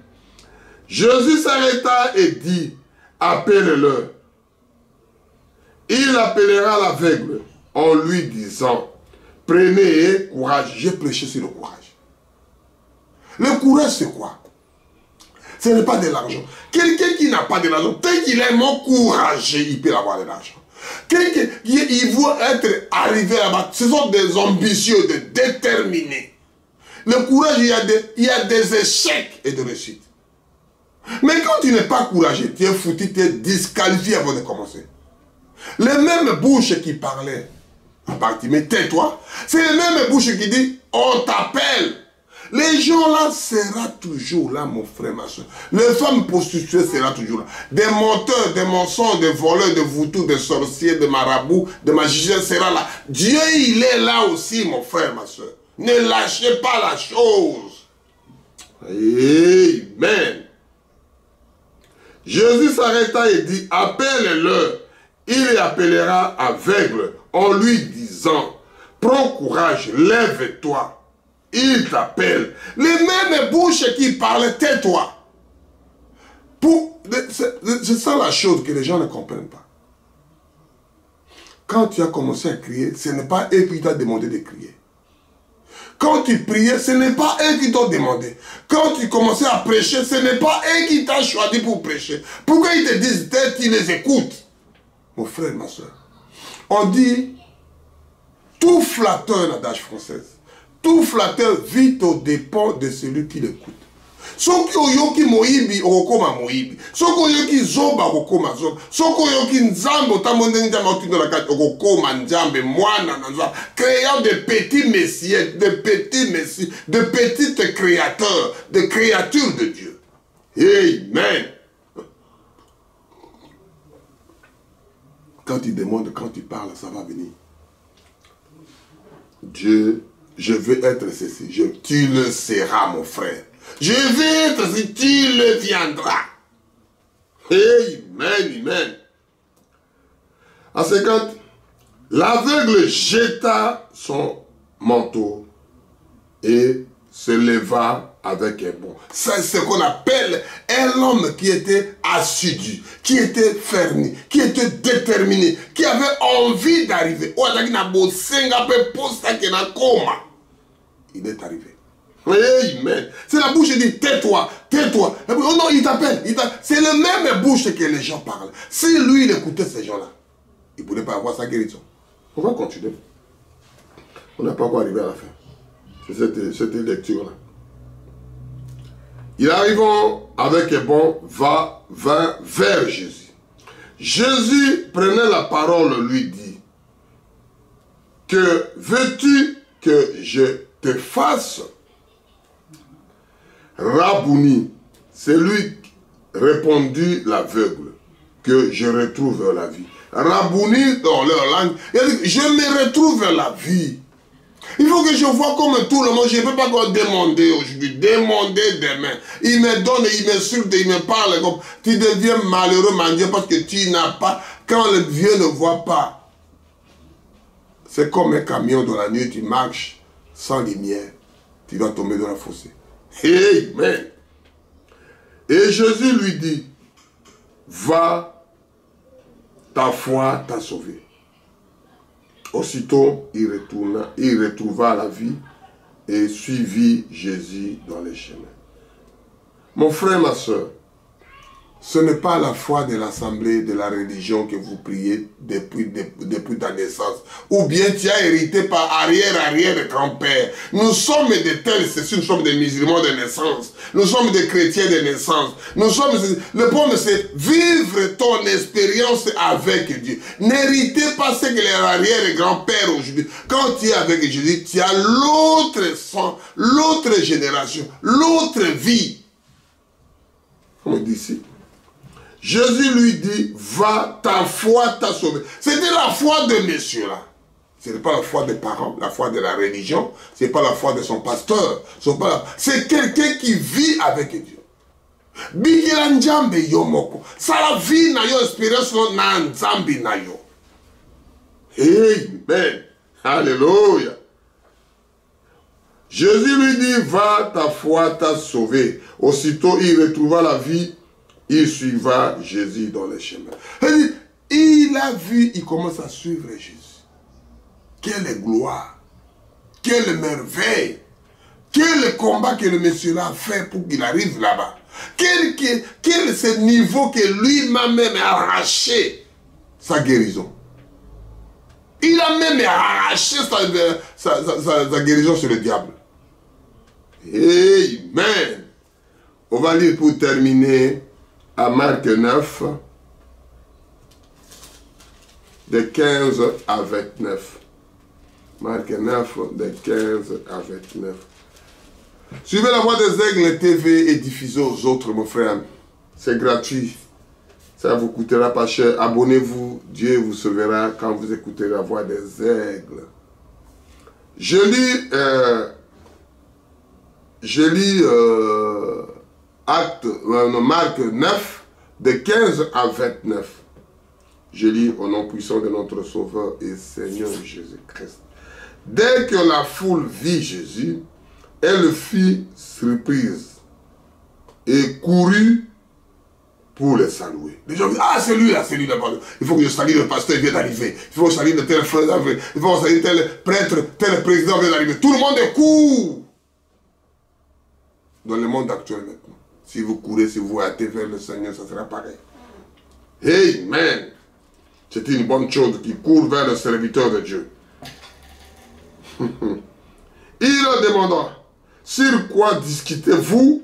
Speaker 1: Jésus s'arrêta et dit, appelez-le. Il appellera l'aveugle en lui disant, prenez courage. J'ai prêché sur le courage. Le courage, c'est quoi? Ce n'est pas de l'argent. Quelqu'un qui n'a pas de l'argent, tant qu'il est encouragé, il peut avoir de l'argent. Quelqu'un qui veut être arrivé là-bas, ce sont des ambitieux, des déterminés. Le courage, il y a des échecs et des réussites. Mais quand tu n'es pas courageux, tu es foutu, tu es disqualifié avant de commencer. Les mêmes bouches qui parlaient à Bartimée, tais-toi, c'est les mêmes bouches qui disent, on t'appelle. Les gens là seront toujours là, mon frère, ma soeur. Les femmes prostituées seront toujours là. Des menteurs, des mensonges, des voleurs, des voutous, des sorciers, des marabouts, des magiciens seront là. Dieu, il est là aussi, mon frère, ma soeur. Ne lâchez pas la chose. Amen. Jésus s'arrêta et dit, appelle-le. Il appellera aveugle en lui disant, prends courage, lève-toi. Il t'appelle. Les mêmes bouches qui parlent, tais-toi. C'est ça la chose que les gens ne comprennent pas. Quand tu as commencé à crier, ce n'est pas eux qui t'ont demandé de crier. Quand tu priais, ce n'est pas eux qui t'ont demandé. Quand tu commençais à prêcher, ce n'est pas eux qui t'ont choisi pour prêcher. Pourquoi ils te disent, tu les écoutes? Mon frère, ma soeur. On dit, tout flatteur, l'adage française. Tout flatteur vit au dépens de celui qui l'écoute. Soki oyoki moyibi okokoma moyibi. Soki oyoki zoba okokoma zoba. Soki oyoki nzambe otambondi nzambe otindo la kati okokoma nzambe mwana na nzambe. Créant de petits messieurs, de petits messieurs, de petites créateurs, de créatures de Dieu. Amen. Quand il demande, quand il parle, ça va venir. Dieu, je veux être ceci. Tu le seras, mon frère. Je vais être ceci, tu le viendras. Amen, amen. À 50, l'aveugle jeta son manteau et se leva avec un bond. C'est ce qu'on appelle un homme qui était assidu, qui était fermé, qui était déterminé, qui avait envie d'arriver. il est arrivé. Amen. C'est la bouche qui dit, tais-toi, tais-toi. Oh non, il t'appelle. C'est le même bouche que les gens parlent. Si lui, il écoutait ces gens-là, il ne pourrait pas avoir sa guérison. On va continuer. On n'a pas encore arrivé à la fin. C'est cette lecture-là. Ils arrivant avec un bon vint vers Jésus. Jésus prenait la parole, lui dit, que veux-tu que je te fasse? Rabouni, c'est lui répondit l'aveugle, que je retrouve la vie. Rabouni, dans leur langue, il dit, je me retrouve la vie. Il faut que je vois comme tout le monde, je ne peux pas encore demander aujourd'hui, demander demain. Il me donne, il m'insulte, il me parle comme, tu deviens malheureux, mon Dieu, parce que tu n'as pas, quand le vieux ne voit pas. C'est comme un camion dans la nuit, tu marches sans lumière, tu vas tomber dans la fossée. Amen. Et Jésus lui dit, va, ta foi t'a sauvé. Aussitôt, il retrouva la vie et suivit Jésus dans les chemins. Mon frère, ma soeur, ce n'est pas la foi de l'assemblée de la religion que vous priez depuis ta naissance. Ou bien tu as hérité par arrière-grand-père. Nous sommes des tels, nous sommes des musulmans de naissance. Nous sommes des chrétiens de naissance. Le problème, c'est vivre ton expérience avec Dieu. N'héritez pas ce que les arrière-grand-pères aujourd'hui. Quand tu es avec Jésus, tu as l'autre sang, l'autre génération, l'autre vie. Comme on dit ici. Jésus lui dit, va, ta foi t'a sauvé. C'était la foi de monsieur-là. Ce n'est pas la foi des parents, la foi de la religion. Ce n'est pas la foi de son pasteur. C'est quelqu'un qui vit avec Dieu. Bigira njambe yomoko. Ça la vie na yo expérience na nzambi na yo. Amen. Alléluia. Jésus lui dit, va, ta foi t'a sauvé. Aussitôt, il retrouva la vie. Il suivra Jésus dans les chemins. Il a vu, il commence à suivre Jésus. Quelle gloire, quelle merveille, quel combat que le monsieur-là a fait pour qu'il arrive là-bas. Quel est ce niveau que lui-même a arraché sa guérison. Il a même arraché sa guérison sur le diable. Amen. On va lire pour terminer à Marc 9, de 15 à 29. Marc 9, de 15 à 29. Suivez la voix des aigles TV et diffusez aux autres, mon frère. C'est gratuit. Ça ne vous coûtera pas cher. Abonnez-vous. Dieu vous sauvera quand vous écouterez la voix des aigles. Je lis Marc 9, de 15 à 29. Je lis au nom puissant de notre Sauveur et Seigneur Jésus-Christ. Dès que la foule vit Jésus, elle fit surprise et courut pour le saluer. Les gens disent, ah c'est lui là, il faut que je salue le pasteur, il vient d'arriver. Il faut que je salue le tel frère, il faut que je salue tel prêtre, tel président vient d'arriver. Tout le monde court. Dans le monde actuel maintenant. Si vous courez, si vous hâtez vers le Seigneur, ça sera pareil. Amen. C'est une bonne chose qui court vers le serviteur de Dieu. Il leur demanda, sur quoi discutez-vous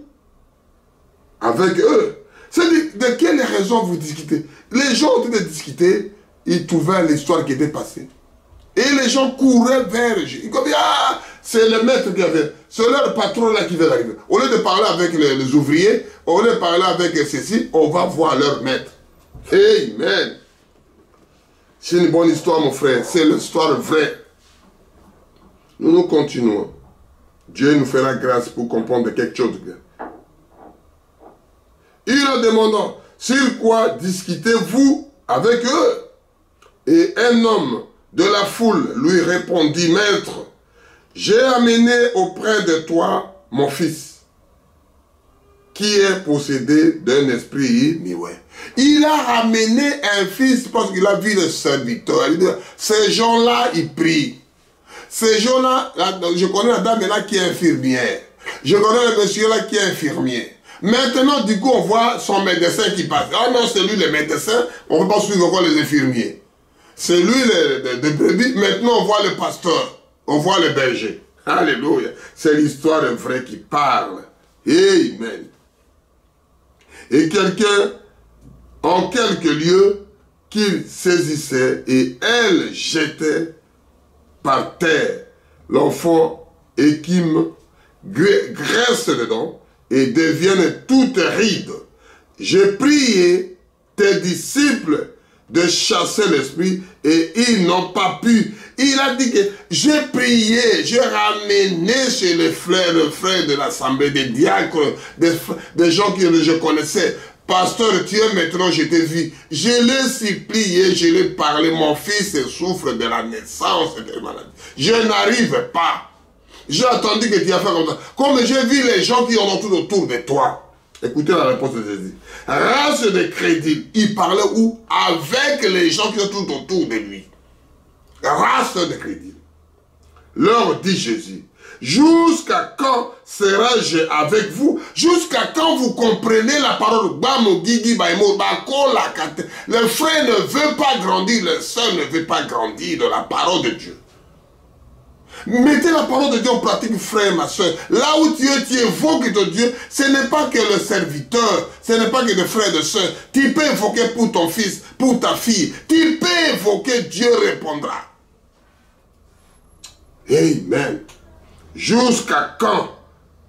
Speaker 1: avec eux? C'est de quelle raison vous discutez? Les gens ont été discuter, ils trouvaient l'histoire qui était passée. Et les gens couraient vers Jésus. Ils disaient, ah, c'est le maître qui avait, c'est leur patron là qui vient d'arriver. Au lieu de parler avec les ouvriers, au lieu de parler avec ceci, on va voir leur maître. Amen. C'est une bonne histoire, mon frère. C'est l'histoire vraie. Nous continuons. Dieu nous fera grâce pour comprendre quelque chose de bien. Il leur demanda, sur quoi discutez-vous avec eux? Et un homme de la foule lui répondit, maître, j'ai amené auprès de toi mon fils, qui est possédé d'un esprit muet. Il a ramené un fils parce qu'il a vu le serviteur. Il dit, ces gens-là, ils prient. Ces gens-là, je connais la dame là qui est infirmière. Je connais le monsieur là qui est infirmier. Maintenant, du coup, on voit son médecin qui passe. Ah non, c'est lui le médecin, on ne peut pas suivre encore les infirmiers. C'est lui le brebis. Maintenant, on voit le pasteur, on voit le berger. Alléluia. C'est l'histoire d'un vrai qui parle. Amen. Et quelqu'un, en quelques lieux, qu'il saisissait et elle jetait par terre l'enfant et qui me graisse dedans et deviennent toutes rides. J'ai prié tes disciples de chasser l'esprit et ils n'ont pas pu. Il a dit que j'ai prié, j'ai ramené chez les frères de l'assemblée, des diacres, des gens que je connaissais. Pasteur, tu es maintenant, je t'ai vu. Je l'ai supplié, je l'ai parlé. Mon fils souffre de la naissance de maladie. Je n'arrive pas. J'ai attendu que tu as fait comme ça. Comme j'ai vu les gens qui ont tout autour de toi. Écoutez la réponse de Jésus. Race de crédit. Il parlait où? Avec les gens qui sont tout autour de lui. Race de crédit. Leur dit Jésus. Jusqu'à quand serai-je avec vous? Jusqu'à quand vous comprenez la parole? Le frère ne veut pas grandir, le sœur ne veut pas grandir de la parole de Dieu. Mettez la parole de Dieu en pratique, frère, ma soeur. Là où tu évoques ton Dieu, ce n'est pas que le serviteur, ce n'est pas que le frère de soeur. Tu peux évoquer pour ton fils, pour ta fille. Tu peux évoquer, Dieu répondra. Amen. Jusqu'à quand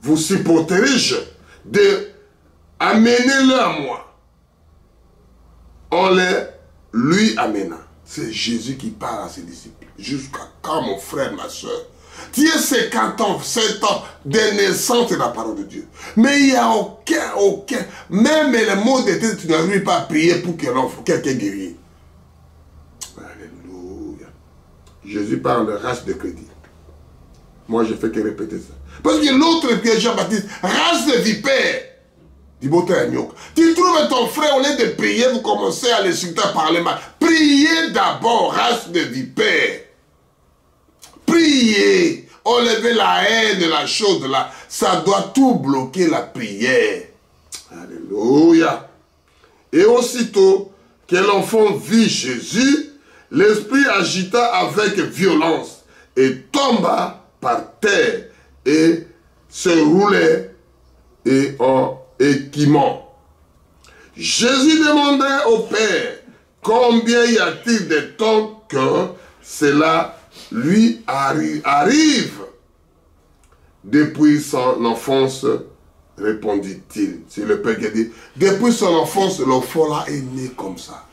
Speaker 1: vous supporterez-je de amener-le à moi? On les lui amena. C'est Jésus qui parle à ses disciples. Jusqu'à quand, mon frère, ma soeur? Tu es 50 ans, 7 ans de naissance de la parole de Dieu. Mais il n'y a aucun, même les mots de tête, tu n'arrives pas à prier pour que quelqu'un guérisse. Alléluia. Jésus parle de race de crédit. Moi, je fais que répéter ça. Parce que l'autre Pierre Jean-Baptiste, race de vipère. Tu trouves ton frère, au lieu de prier, vous commencez à l'insulter, à parler mal. Priez d'abord, race de vipère. Priez. Enlevez la haine, la chose là. Ça doit tout bloquer la prière. Alléluia. Et aussitôt que l'enfant vit Jésus, l'esprit agita avec violence et tomba par terre et se roulait et en équimant. Jésus demandait au Père combien y a-t-il de temps que cela lui arrive. Depuis son enfance, répondit-il. C'est le Père qui a dit, depuis son enfance, l'enfant là est né comme ça.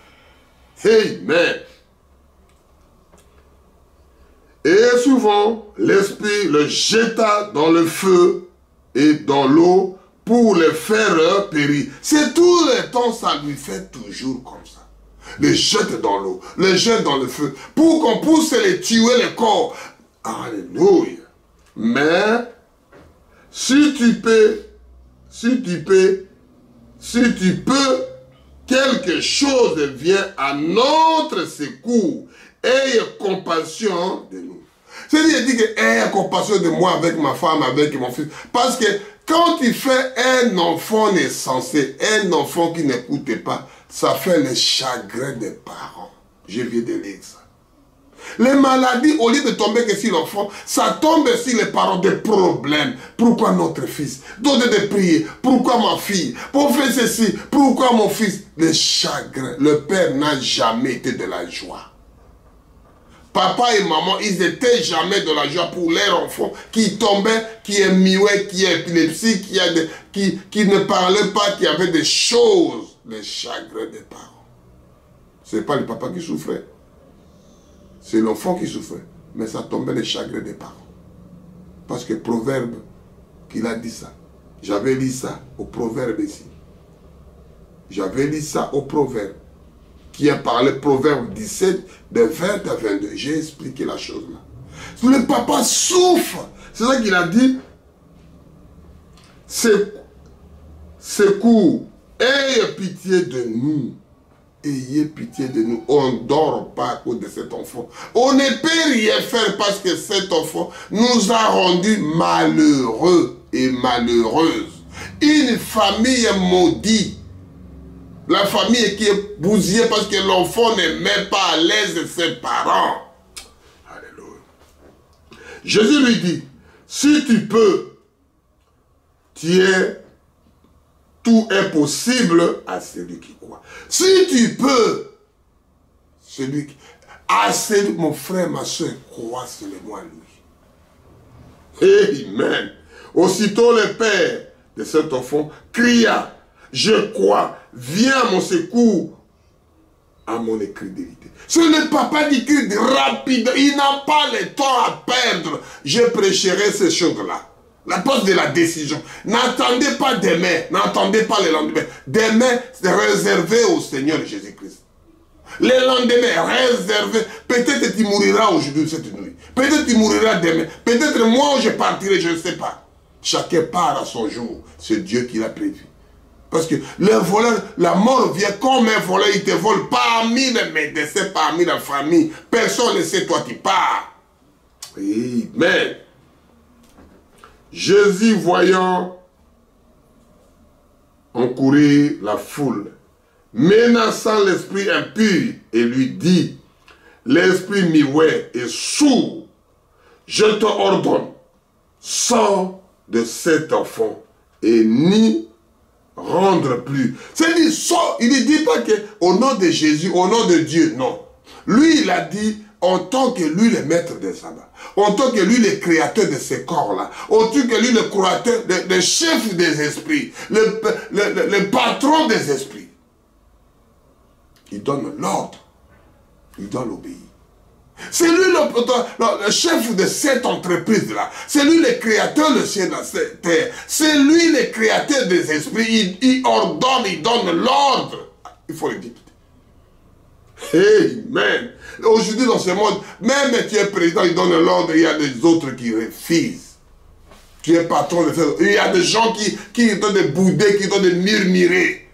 Speaker 1: Amen. Et souvent, l'Esprit le jeta dans le feu et dans l'eau pour les faire périr. C'est tout le temps, ça lui fait toujours comme ça. Les jette dans l'eau, les jette dans le feu, pour qu'on puisse les tuer le corps. Alléluia. Mais, si tu peux, quelque chose vient à notre secours. Ayez compassion de nous. C'est-à-dire, il dit que ayez compassion de moi avec ma femme, avec mon fils. Parce que quand tu fais un enfant insensé, un enfant qui n'écoute pas, ça fait le chagrin des parents. Je viens de lire ça. Les maladies, au lieu de tomber que sur l'enfant, ça tombe sur les parents des problèmes. Pourquoi notre fils? Donner de prier. Pourquoi ma fille? Pour faire ceci. Pourquoi mon fils? Le chagrin. Le père n'a jamais été de la joie. Papa et maman, ils n'étaient jamais de la joie pour leur enfant qui tombait, qui est muet, qui est épilepsie, qui ne parlait pas, qui avait des choses, les chagrins des parents. Ce n'est pas le papa qui souffrait. C'est l'enfant qui souffrait. Mais ça tombait les chagrins des parents. Parce que Proverbe, qu'il a dit ça. J'avais lu ça au Proverbe ici. J'avais lu ça au Proverbe. Qui a parlé Proverbe 17, de 20 à 22. J'ai expliqué la chose là. Le papa souffre. C'est ça qu'il a dit. Secours, ayez pitié de nous. ayez pitié de nous. On ne dort pas à cause de cet enfant. On ne peut rien faire parce que cet enfant nous a rendus malheureux et malheureuses. Une famille maudite. La famille qui est bousillée parce que l'enfant ne met pas à l'aise ses parents. Alléluia. Jésus lui dit, si tu peux, tout est possible à celui qui croit. Si tu peux, mon frère, ma soeur, crois seulement à lui. Amen. Aussitôt le père de cet enfant cria, je crois, viens à mon secours, à mon incrédulité. C'est le papa qui crie rapide, il n'a pas le temps à perdre. Je prêcherai ces choses-là. La poste de la décision. N'attendez pas demain, n'attendez pas le lendemain. Demain, c'est réservé au Seigneur Jésus-Christ. Le lendemain, réservé. Peut-être tu mouriras aujourd'hui, cette nuit. Peut-être tu mouriras demain. Peut-être moi, je partirai, je ne sais pas. Chacun part à son jour. C'est Dieu qui l'a prévu. Parce que le voleur, la mort vient comme un voleur, il te vole parmi les médecins, parmi la famille. Personne ne sait, toi tu pars. Amen. Jésus, voyant encourir la foule, menaçant l'esprit impur, et lui dit, l'esprit muet et sourd, je te ordonne, sors de cet enfant et n'y rendre plus. C'est-à-dire, sors, il ne dit pas qu'au nom de Jésus, au nom de Dieu, non. Lui, il a dit, en tant que lui, le maître des sabbats, en tant que lui, le créateur de ces corps-là, en tant que lui, le créateur, le chef des esprits, le patron des esprits. Il donne l'ordre, il doit l'obéir. C'est lui le chef de cette entreprise-là. C'est lui le créateur de cette terre. C'est lui le créateur des esprits. Il ordonne, il donne l'ordre. Il faut le dire. Amen. Aujourd'hui, dans ce monde, même tu es président, il donne l'ordre, il y a des autres qui refusent. Tu es patron de ça. Il y a des gens qui donnent des bouder, qui donnent des murmurer.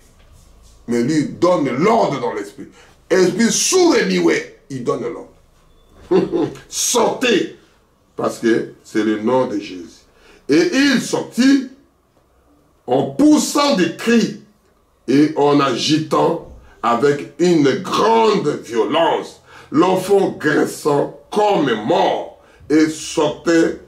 Speaker 1: Mais lui, il donne l'ordre dans l'esprit. Esprit sourd et muet, il donne l'ordre. Sortez, parce que c'est le nom de Jésus. Et il sortit en poussant des cris et en agitant avec une grande violence, l'enfant graissant comme mort, et sortait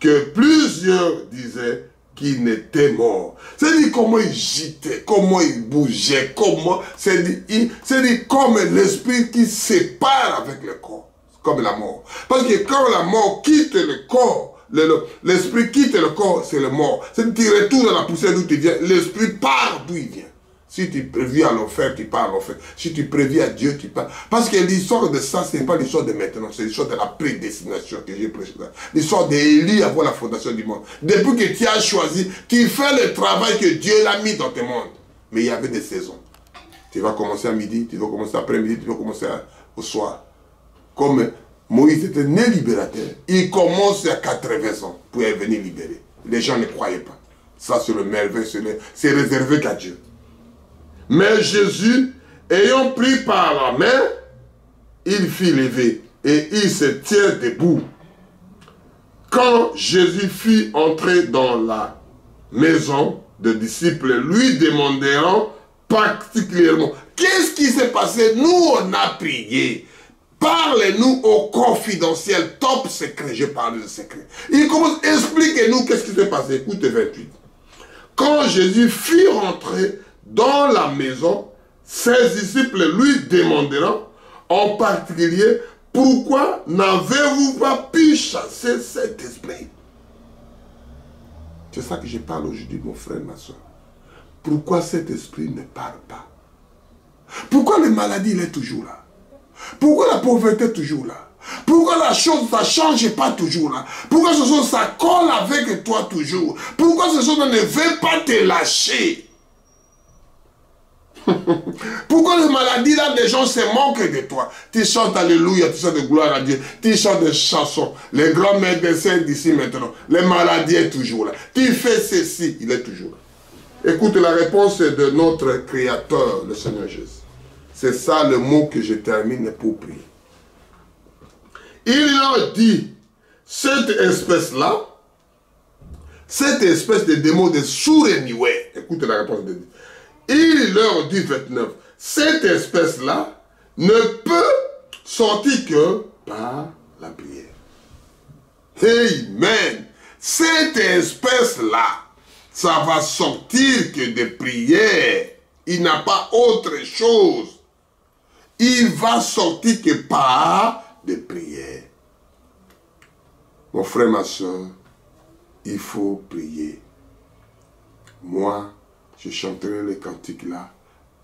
Speaker 1: que plusieurs disaient qu'il n'était mort. C'est-à-dire comment il gitait, comment il bougeait, comment... C'est-à-dire comme l'esprit qui sépare avec le corps. Comme la mort. Parce que quand la mort quitte le corps, l'esprit quitte le corps, c'est le mort. C'est-à-dire que tu retournes à la poussière d'où tu viens, l'esprit part d'où il vient. Si tu préviens à l'enfer, tu pars à l'enfer. Si tu préviens à Dieu, tu pars. Parce que l'histoire de ça, ce n'est pas l'histoire de maintenant, c'est l'histoire de la prédestination que j'ai prêché. L'histoire d'Élie avant la fondation du monde. Depuis que tu as choisi, tu fais le travail que Dieu l'a mis dans tes mondes. Mais il y avait des saisons. Tu vas commencer à midi, tu vas commencer après-midi, tu vas commencer au soir. Comme Moïse était né libérateur, il commence à 80 ans pour venir libérer. Les gens ne croyaient pas. Ça, c'est le merveille, c'est réservé qu'à Dieu. Mais Jésus, ayant pris par la main, il fit lever et il se tient debout. Quand Jésus fut entré dans la maison, les disciples lui demandèrent particulièrement, qu'est-ce qui s'est passé? Nous, on a prié. Parlez-nous au confidentiel, top secret, je parle de secret. Il commence, expliquez-nous qu'est-ce qui s'est passé. Écoutez 28. Quand Jésus fut rentré dans la maison, ses disciples lui demanderont en particulier, pourquoi n'avez-vous pas pu chasser cet esprit? C'est ça que je parle aujourd'hui, mon frère, ma soeur. Pourquoi cet esprit ne parle pas? Pourquoi les maladies, il est toujours là? Pourquoi la pauvreté est toujours là? Pourquoi la chose, ça ne change pas toujours là? Pourquoi ce chose, ça colle avec toi toujours? Pourquoi ce chose ne veut pas te lâcher? Pourquoi les maladies là, les gens se moquent de toi? Tu chantes Alléluia, tu chantes de gloire à Dieu, tu chantes des chansons. Les grands médecins d'ici maintenant, les maladies est toujours là. Tu fais ceci, il est toujours là. Écoute la réponse de notre Créateur, le Seigneur Jésus. C'est ça le mot que je termine pour prier. Il leur dit, cette espèce-là, cette espèce de démon de sourd-et-muet, écoutez la réponse de Dieu. Il leur dit, 29, cette espèce-là ne peut sortir que par la prière. Amen. Cette espèce-là, ça va sortir que de prière. Il n'a pas autre chose. Il va sortir que par des prières. Mon frère, ma soeur, il faut prier. Moi, je chanterai les cantiques là.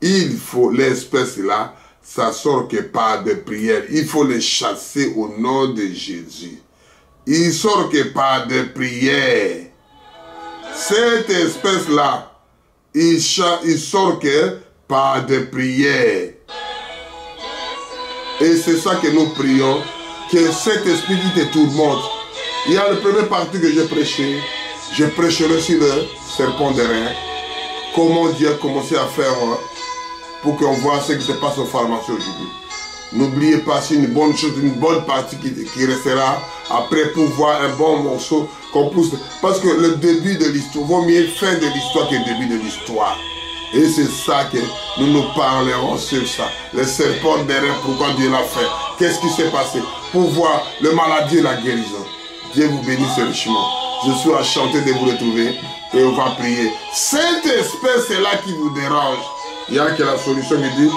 Speaker 1: Il faut, l'espèce là, ça sort que par des prières. Il faut les chasser au nom de Jésus. Il sort que par des prières. Cette espèce là, il sort que par des prières. Et c'est ça que nous prions, que cet esprit qui te tourmente. Il y a le premier partie que j'ai prêché. Je prêcherai sur le serpent de rein. Comment Dieu a commencé à faire pour qu'on voit ce qui se passe aux pharmacies aujourd'hui. N'oubliez pas, c'est une bonne chose, une bonne partie qui restera après pour voir un bon morceau qu'on pousse. Parce que le début de l'histoire, vaut mieux fin de l'histoire que le début de l'histoire. Et c'est ça que nous parlerons sur ça. Le serpent derrière, pourquoi Dieu l'a fait. Qu'est-ce qui s'est passé pour voir le maladie et la guérison. Dieu vous bénisse richement. Je suis à chanter de vous retrouver et on va prier. Cette espèce est là qui vous dérange. Il y a que la solution qui dit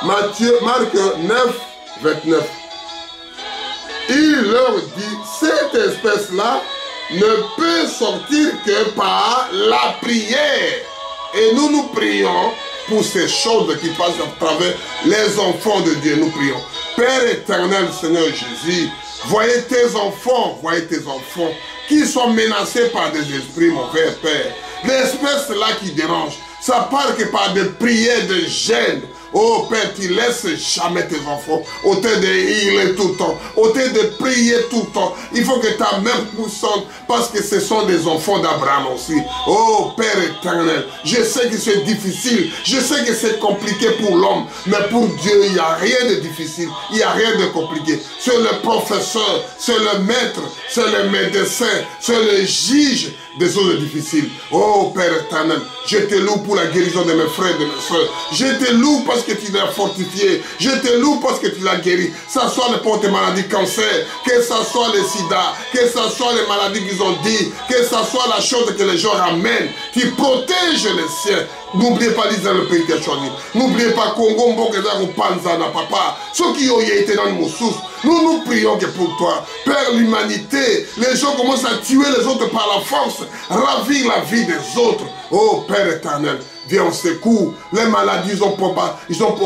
Speaker 1: Marc 9, 29. Il leur dit, cette espèce-là ne peut sortir que par la prière. Et nous prions pour ces choses qui passent à travers les enfants de Dieu. Nous prions. Père éternel, Seigneur Jésus, voyez tes enfants qui sont menacés par des esprits, mon frère, Père. L'espèce là qui dérange, ça part que par des prières de gêne. Oh Père, tu laisses jamais tes enfants ôter de healer tout le temps, ôter de prier tout le temps. Il faut que ta main poussante, parce que ce sont des enfants d'Abraham aussi. Oh Père éternel, je sais que c'est difficile, je sais que c'est compliqué pour l'homme, mais pour Dieu, il n'y a rien de difficile, il n'y a rien de compliqué. C'est le professeur, c'est le maître, c'est le médecin, c'est le juge des choses difficiles. Oh Père éternel, je te loue pour la guérison de mes frères et de mes soeurs. Je te loue parce que tu l'as fortifié. Je te loue parce que tu l'as guéri. Que ce soit les porte-maladies cancer, que ce soit le sida, que ce soit les maladies qu'ils ont dit, que ce soit la chose que les gens ramènent. Tu protèges les siens. N'oubliez pas l'Israël, le pays qui a choisi. N'oubliez pas Congo, Mbokeda, Panzana, papa. Ceux qui ont été dans nos sources. Nous prions que pour toi, Père, l'humanité, les gens commencent à tuer les autres par la force, ravir la vie des autres. Oh Père éternel, viens au secours. Les maladies, ils ont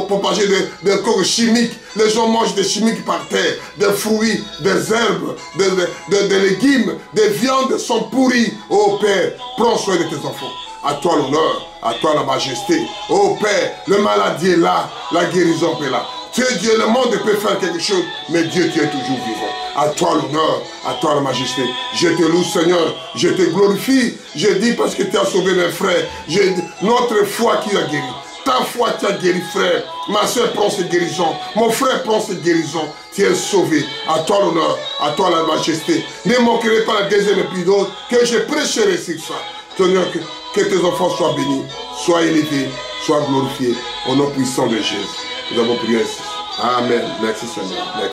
Speaker 1: propagé des corps chimiques. Les gens mangent des chimiques par terre, des fruits, des herbes, des légumes, des viandes sont pourries. Oh Père, prends soin de tes enfants. À toi l'honneur, à toi la majesté. Oh Père, le maladie est là, la guérison est là. Tu es Dieu, le monde peut faire quelque chose, mais Dieu, tu es toujours vivant. À toi l'honneur, à toi la majesté. Je te loue Seigneur, je te glorifie. Je dis parce que tu as sauvé mes frères. Notre foi qui a guéri. Ta foi qui a guéri frère. Ma soeur prend cette guérison. Mon frère prend cette guérison. Tu es sauvé. À toi l'honneur, à toi la majesté. Ne manquerai pas la deuxième épisode que je prêcherai sur ça. Seigneur, que tes enfants soient bénis, soient élevés, soient glorifiés. Au nom puissant de Jésus. Nous avons prié ainsi. Amen. Merci Seigneur. Merci.